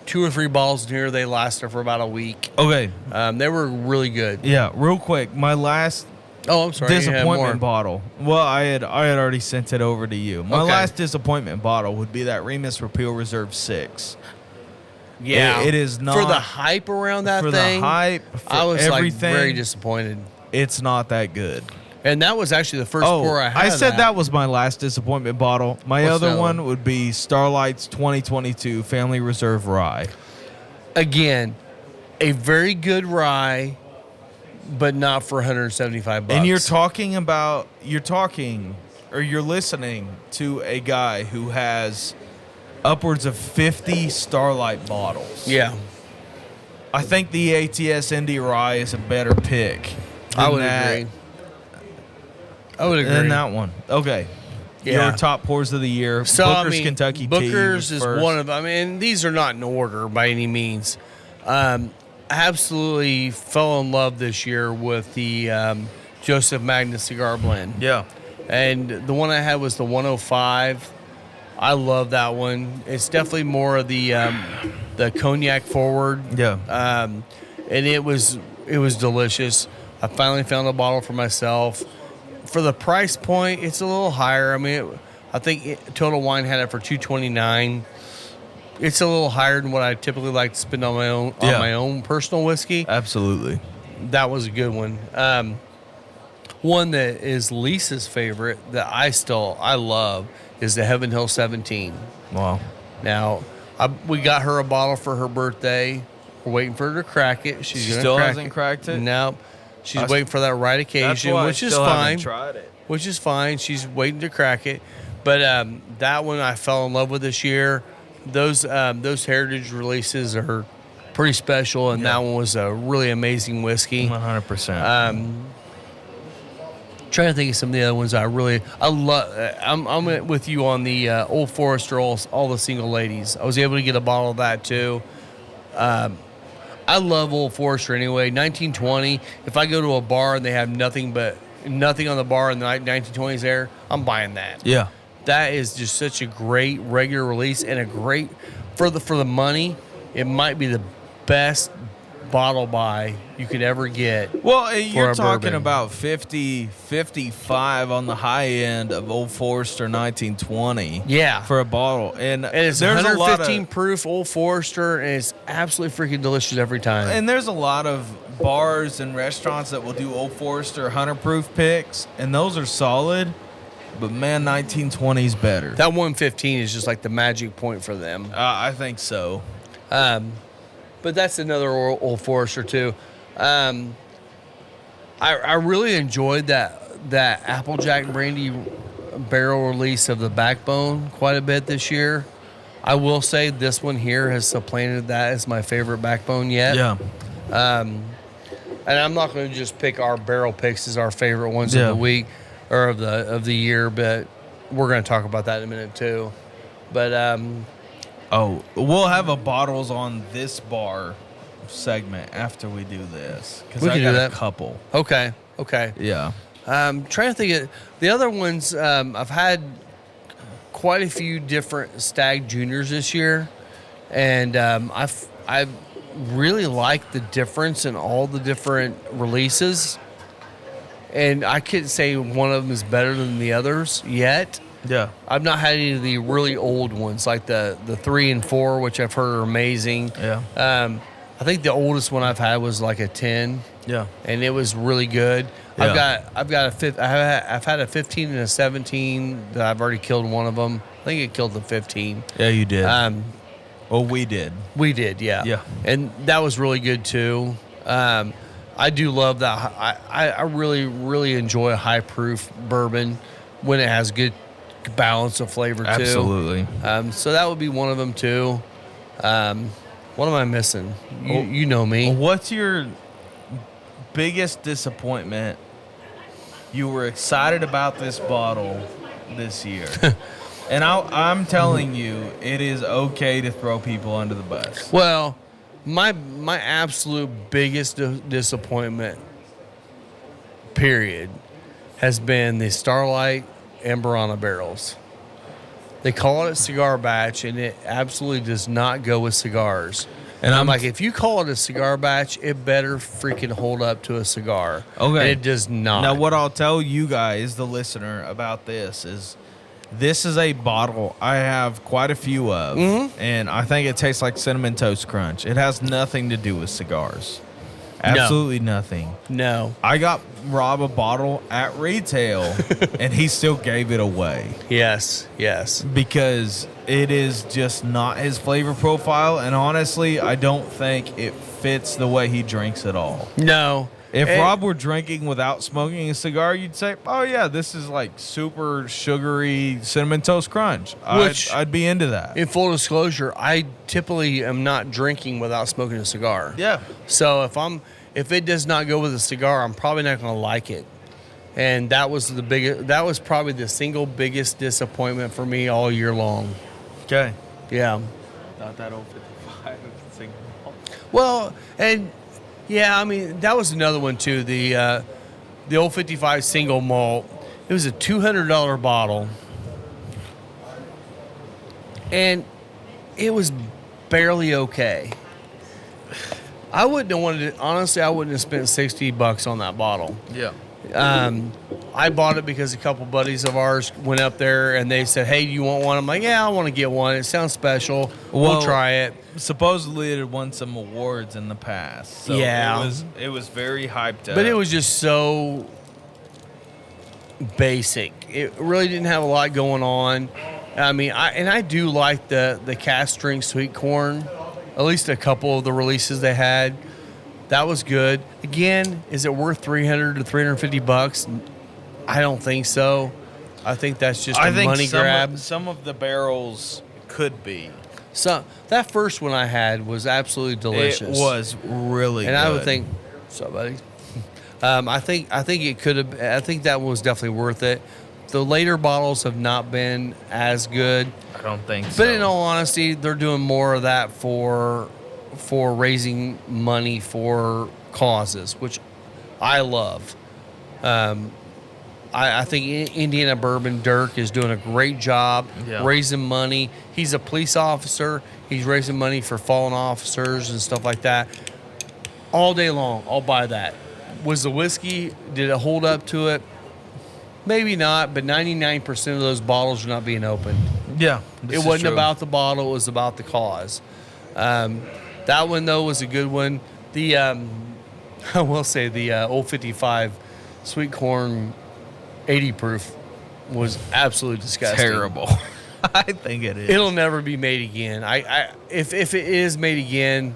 2 or 3 bottles in here. They lasted for about a week. Okay. They were really good. Yeah, real quick. My last Oh, I'm sorry. you had disappointment more. bottle. Well, I had already sent it over to you. My Okay. last disappointment bottle would be that Remus Repeal Reserve 6. Yeah, It is not for the hype around that for thing. the hype, for I was everything. like very disappointed. It's not that good. And that was actually the first pour I had. I of said that was my last disappointment bottle. My What's other that one one? would be Starlight's 2022 Family Reserve Rye. Again, a very good rye, but not for $175. And you're listening to a guy who has upwards of 50 Starlight bottles. Yeah, I think the ATS Indy Rye is a better pick. I than would that- agree. I would agree. Than that one. Okay. Yeah. Your top pours of the year. So Booker's I mean, Kentucky Tea Booker's was is first. one of. I mean, these are not in order by any means. Absolutely fell in love this year with the Joseph Magnus cigar blend. Yeah. And the one I had was the 105. I love that one. It's definitely more of the cognac forward. Yeah. And it was delicious. I finally found a bottle for myself. For the price point, it's a little higher. I mean, I think Total Wine had it for $229. It's a little higher than what I typically like to spend on my own personal whiskey. Absolutely. That was a good one. One that is Lisa's favorite that I love is the Heaven Hill 17. Wow. Now, we got her a bottle for her birthday. We're waiting for her to crack it. She's She gonna still crack hasn't cracked it? No. She's That's- waiting for that right That's occasion, why which I is still fine. haven't tried it. Which is fine. She's waiting to crack it. But that one I fell in love with this year. Those heritage releases are pretty special, and that one was a really amazing whiskey. 100%. Trying to think of some of the other ones I love. I'm with you on the Old Forester, all the single ladies. I was able to get a bottle of that too. I love Old Forester anyway. 1920. If I go to a bar and they have nothing on the bar and the 1920s there, I'm buying that. Yeah. That is just such a great regular release and a great for the money. It might be the best bottle buy you could ever get. Well, you're a talking bourbon. about 50, 55 on the high end of Old Forester 1920. Yeah. For a bottle. And It's there's a lot 115 proof Old Forester, and it's absolutely freaking delicious every time. And there's a lot of bars and restaurants that will do Old Forester 100 proof picks, and those are solid. But man, 1920's better. That 115 is just like the magic point for them. I think so. But that's another Old Forester too. I really enjoyed that Applejack Brandy barrel release of the Backbone quite a bit this year. I will say this one here has supplanted that as my favorite Backbone yet. Yeah. And I'm not going to just pick our barrel picks as our favorite ones of the week or of the year, but we're going to talk about that in a minute too. But we'll have a bottles on this bar segment after we do this because We I can got do a that. couple. okay. Yeah. Trying to think of the other ones. I've had quite a few different Stag Juniors this year, and I really like the difference in all the different releases. And I couldn't say one of them is better than the others yet. Yeah. I've not had any of the really old ones like the 3 and 4, which I've heard are amazing. Yeah. I think the oldest one I've had was like a 10. Yeah. And it was really good. Yeah. I've had a 15 and a 17 that I've already killed one of them. I think it killed the 15. Yeah, you did. We did. We did, yeah. Yeah. And that was really good too. I do love that. I really, really enjoy a high proof bourbon when it has good balance of flavor too. Absolutely. So that would be one of them too. What am I missing? You know me. What's your biggest disappointment? You were excited about this bottle this year. And I'm telling you, it is okay to throw people under the bus. Well, my absolute biggest disappointment, period, has been the Starlight and Barana barrels. They call it a cigar batch, and it absolutely does not go with cigars. And I'm like, if you call it a cigar batch, it better freaking hold up to a cigar. Okay. And it does not. Now, what I'll tell you guys, the listener, about this is a bottle I have quite a few of, and I think it tastes like Cinnamon Toast Crunch. It has nothing to do with cigars. Absolutely nothing. No. I got Rob a bottle at retail, and he still gave it away. Yes. Because it is just not his flavor profile, and honestly, I don't think it fits the way he drinks at all. No. If Rob were drinking without smoking a cigar, you'd say, oh, yeah, this is like super sugary Cinnamon Toast Crunch. I'd be into that. In full disclosure, I typically am not drinking without smoking a cigar. Yeah. So if it does not go with a cigar, I'm probably not going to like it. And that was probably the single biggest disappointment for me all year long. Okay. Yeah. Not that old 55 single. Well, and yeah, I mean, that was another one too. The old 55 single malt. It was a $200 bottle. And it was barely okay. I wouldn't have wanted to, honestly, I wouldn't have spent $60 on that bottle. Yeah. I bought it because a couple buddies of ours went up there and they said, hey, do you want one? I'm like, yeah, I want to get one. It sounds special. We'll try it. Supposedly it had won some awards in the past. So yeah. It was very hyped up. But it was just so basic. It really didn't have a lot going on. I mean, I do like the cast strength sweet corn. At least a couple of the releases they had. That was good. Again, is it worth $300 to $350? I don't think so. I think that's just a money grab. Some of the barrels could be. So that first one I had was absolutely delicious. It was really good. And I would think, what's up, buddy? I think it could have. I think that one was definitely worth it. The later bottles have not been as good. I don't think so. But in all honesty, they're doing more of that for raising money for causes, which I love. I think Indiana Bourbon Dirk is doing a great job raising money. He's a police officer. He's raising money for fallen officers and stuff like that. all day long. I'll buy that. Was the whiskey, did it hold up to it? Maybe not, but 99% of those bottles are not being opened. Yeah. It wasn't about the bottle, it was about the cause. That one, though, was a good one. The I will say the Old 55 Sweet Corn 80 proof was absolutely disgusting. Terrible. I think it is. It'll never be made again. If it is made again,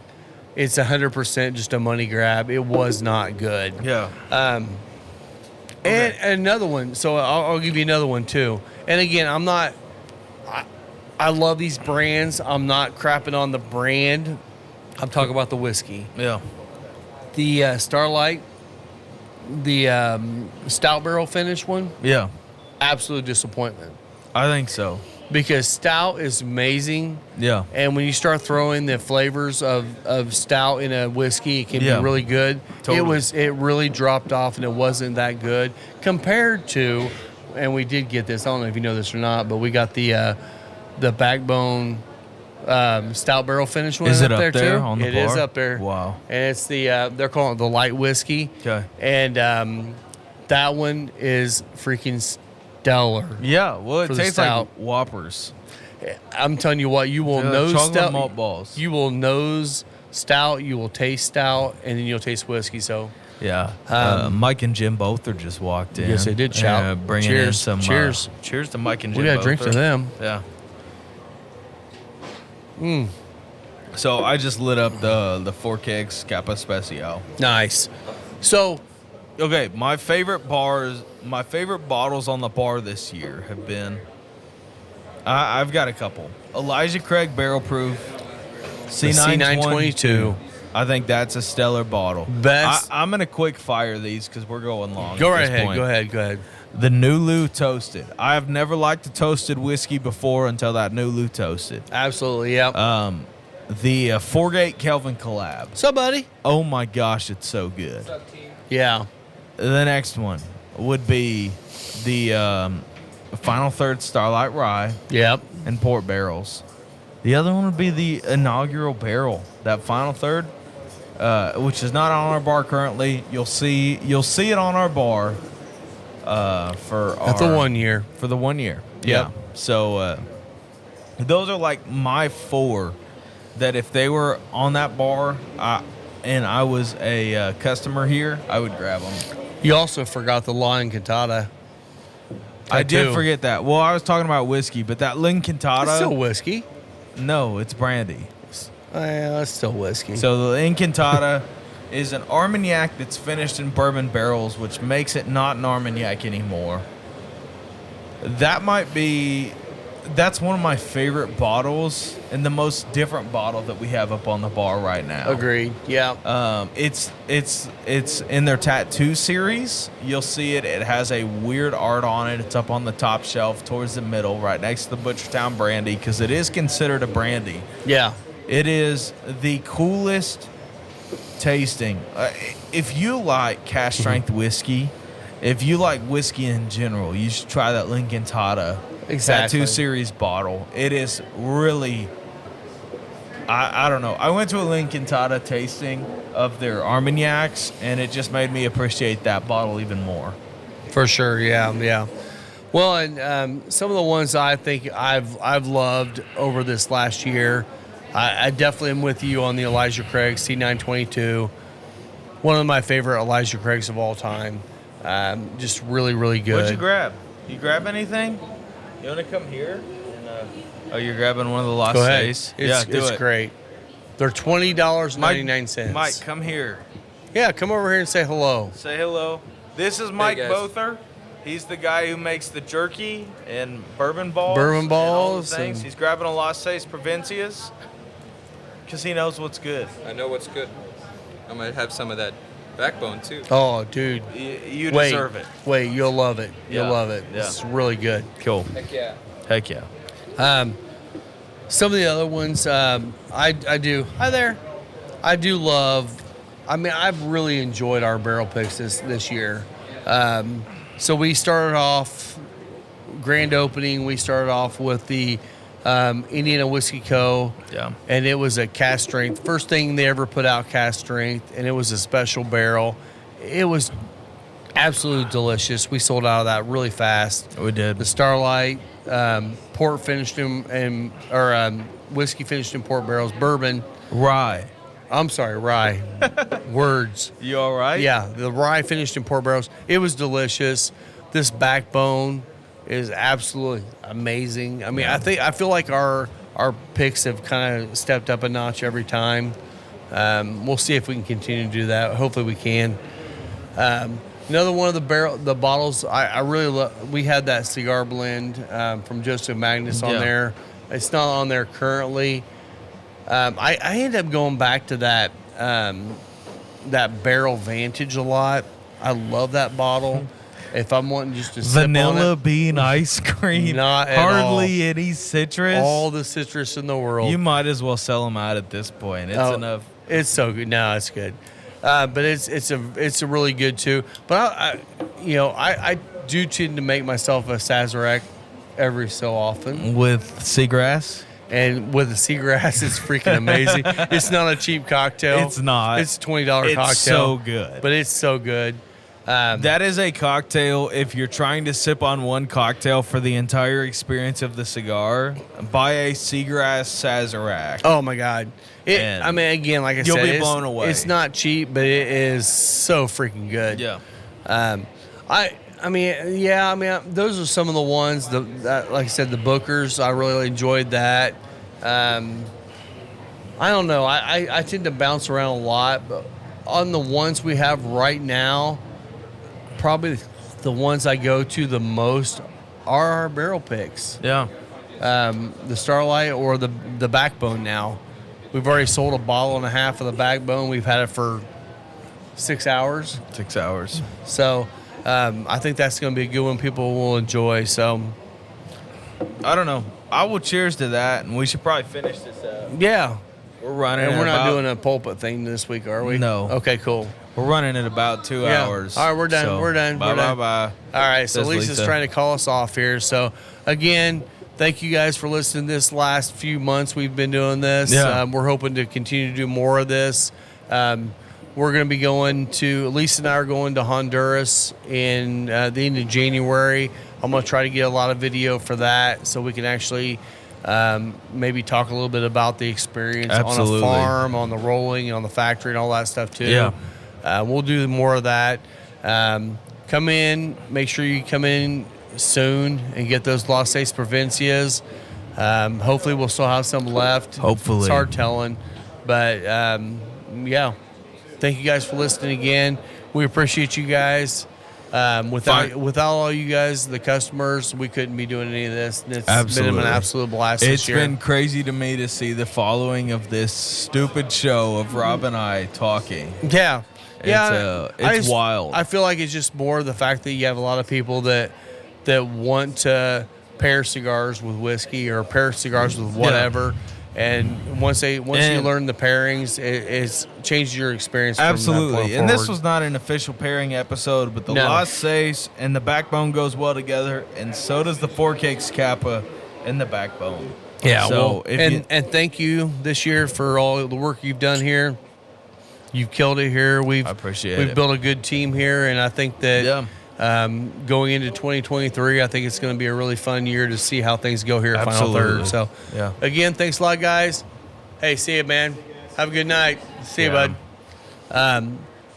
it's 100% just a money grab. It was not good. Yeah. And another one. So I'll give you another one too. And again, I'm not. I love these brands. I'm not crapping on the brand. I'm talking about the whiskey. Yeah. The Starlight, the stout barrel finish one. Yeah. Absolute disappointment. I think so. Because stout is amazing. Yeah. And when you start throwing the flavors of stout in a whiskey, it can Yeah. be really good. Totally. It really dropped off and it wasn't that good compared to, and we did get this, I don't know if you know this or not, but we got the Backbone stout barrel finish one. Is it up up there too. on the It bar? is up there. Wow. And it's the they're calling it the light whiskey. Okay. And that one is freaking stellar. Yeah. Well, it For the tastes stout. like Whoppers. I'm telling you what, you will nose chocolate stout. malt balls. You will nose stout, you will taste stout, and then you'll taste whiskey. So Yeah. Mike and Jim both are just walked in. Yes, they did shout. Bringing in Cheers. some. Cheers. Cheers to Mike and Jim. we got to drink to Bother. them. Yeah. So I just lit up the 4 kegs Kappa Special. Nice. So Okay, my favorite bottles on the bar this year have been. I've got a couple. Elijah Craig Barrel Proof C922. I think that's a stellar bottle. Best. I'm gonna quick fire these because we're going long. Go at right this ahead. point. Go ahead. The Nulu Toasted. I have never liked a toasted whiskey before until that Nulu Toasted. Absolutely. Yeah. The Foregate Kelvin Collab. So, buddy. Oh my gosh, it's so good. Yeah. The next one would be the Final Third Starlight Rye Yep. and Port Barrels. The other one would be the inaugural barrel, that Final Third, which is not on our bar currently. You'll see it on our bar for The 1 year. for the 1 year. Yep. Yeah. So those are like my 4 that if they were on that bar and I was a customer here, I would grab them. You also forgot the Lion Cantata. I did too. forget that. Well, I was talking about whiskey, but that Lin It's still Cantata, whiskey. no, it's brandy. Yeah, it's still whiskey. So the Lin Cantata is an Armagnac that's finished in bourbon barrels, which makes it not an Armagnac anymore. That's one of my favorite bottles and the most different bottle that we have up on the bar right now. Agreed. Yeah. It's in their tattoo series. You'll see it. It has a weird art on it. It's up on the top shelf towards the middle, right next to the Butchertown brandy, because it is considered a brandy. Yeah. It is the coolest tasting. If you like cask strength whiskey, if you like whiskey in general, you should try that Lin Cantata Exactly. Tattoo Series bottle. It is really, I don't know. I went to a Lin Cantata tasting of their Armagnacs, and it just made me appreciate that bottle even more. For sure, yeah. Well, and some of the ones I think I've loved over this last year, I definitely am with you on the Elijah Craig C922. One of my favorite Elijah Craigs of all time. Just really, really good. What'd you grab? You grab anything? You want to come here? And, you're grabbing one of the Lost Go ahead. Days? It's great. They're $20.99. Mike, come here. Yeah, come over here and say hello. Say hello. This is Mike guys. Bother. He's the guy who makes the jerky and bourbon balls. Bourbon and all balls the things. and- He's grabbing a Las Seis Provencias because he knows what's good. I know what's good. I might have some of that backbone too. Oh, dude. You Wait, deserve it. Wait, you'll love it. You'll Yeah, love it. yeah. It's really good. Cool. Heck yeah. Heck yeah. Some of the other ones, I do. Hi there. I do love. I mean, I've really enjoyed our barrel picks this year. So we started off grand opening. We started off with the Indiana Whiskey Co. Yeah. And it was a cast strength. First thing they ever put out cast strength, and it was a special barrel. It was absolutely delicious. We sold out of that really fast. We did. The Starlight, port finished in, whiskey finished in port barrels, bourbon. Rye. I'm sorry, rye. Words. You all right? Yeah, the rye finished in port barrels. It was delicious. This Backbone is absolutely amazing. I mean, I feel like our picks have kind of stepped up a notch every time. We'll see if we can continue to do that. Hopefully, we can. Another one of the bottles I really love. We had that cigar blend from Joseph Magnus on there. It's not on there currently. I ended up going back to that Barrel Vantage a lot. I love that bottle. If I'm wanting just to sip Vanilla on it, bean ice cream. Not at hardly any citrus. all the citrus in the world. You might as well sell them out at this point. It's enough. It's so good. No, it's good. But it's a really good too. But I do tend to make myself a Sazerac every so often. With seagrass? And with the Seagrass, it's freaking amazing. It's not a cheap cocktail. It's not. It's a $20 cocktail. It's so good. But it's so good. That is a cocktail. If you're trying to sip on one cocktail for the entire experience of the cigar, buy a Seagrass Sazerac. Oh my God! I mean, again, like I you'll said, be blown away. It's not cheap, but it is so freaking good. Yeah. I mean, those are some of the ones. Like I said, the Bookers, I really enjoyed that. I don't know. I tend to bounce around a lot, but on the ones we have right now, probably the ones I go to the most are our barrel picks. Yeah. The Starlight or the Backbone now. We've already sold a bottle and a half of the Backbone. We've had it for 6 hours. 6 hours. So I think that's going to be a good one people will enjoy. So I don't know. I will cheers to that, and we should probably finish this up. yeah. We're running. And we're not about, doing a pulpit thing this week, are we? No. Okay, cool. We're running at about 2 Yeah. hours. All right, we're done. So, We're done. Bye We're bye done. bye. All right, so Says Lisa's Lisa. trying to call us off here. So, again, thank you guys for listening this last few months we've been doing this. Yeah. We're hoping to continue to do more of this. We're going to be Lisa and I are going to Honduras in the end of January. I'm going to try to get a lot of video for that so we can actually maybe talk a little bit about the experience Absolutely. on a farm, on the rolling, on the factory, and all that stuff too. Yeah. We'll do more of that. Come in. Make sure you come in soon and get those Las Seis Provencias. Hopefully, we'll still have some left. Hopefully. It's hard telling. But, yeah. Thank you guys for listening again. We appreciate you guys. Without all you guys, the customers, we couldn't be doing any of this. And it's been an absolute blast this year. It's been crazy to me to see the following of this stupid show of Rob and I talking. Yeah. It's wild. I feel like it's just more the fact that you have a lot of people that want to pair cigars with whiskey or pair cigars with whatever. Yeah. And once you learn the pairings, it's changed your experience. Absolutely. And this was not an official pairing episode, but the Las Seis and the Backbone goes well together, and so does the Four Cakes Kappa and the Backbone. Yeah. So and thank you this year for all the work you've done here. You've killed it here. I appreciate it. We've built a good team here, and I think that going into 2023, I think it's going to be a really fun year to see how things go here at Final Third. So, again, thanks a lot, guys. Hey, see you, man. Have a good night. See you, bud.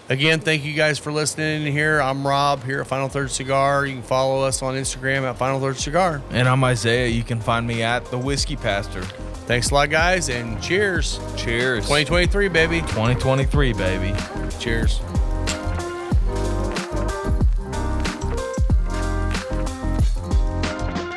Again, thank you guys for listening in here. I'm Rob here at Final Third Cigar. You can follow us on Instagram at Final Third Cigar. And I'm Isaiah. You can find me at The Whiskey Pastor. Thanks a lot, guys, and cheers. Cheers. 2023, baby. 2023, baby. Cheers.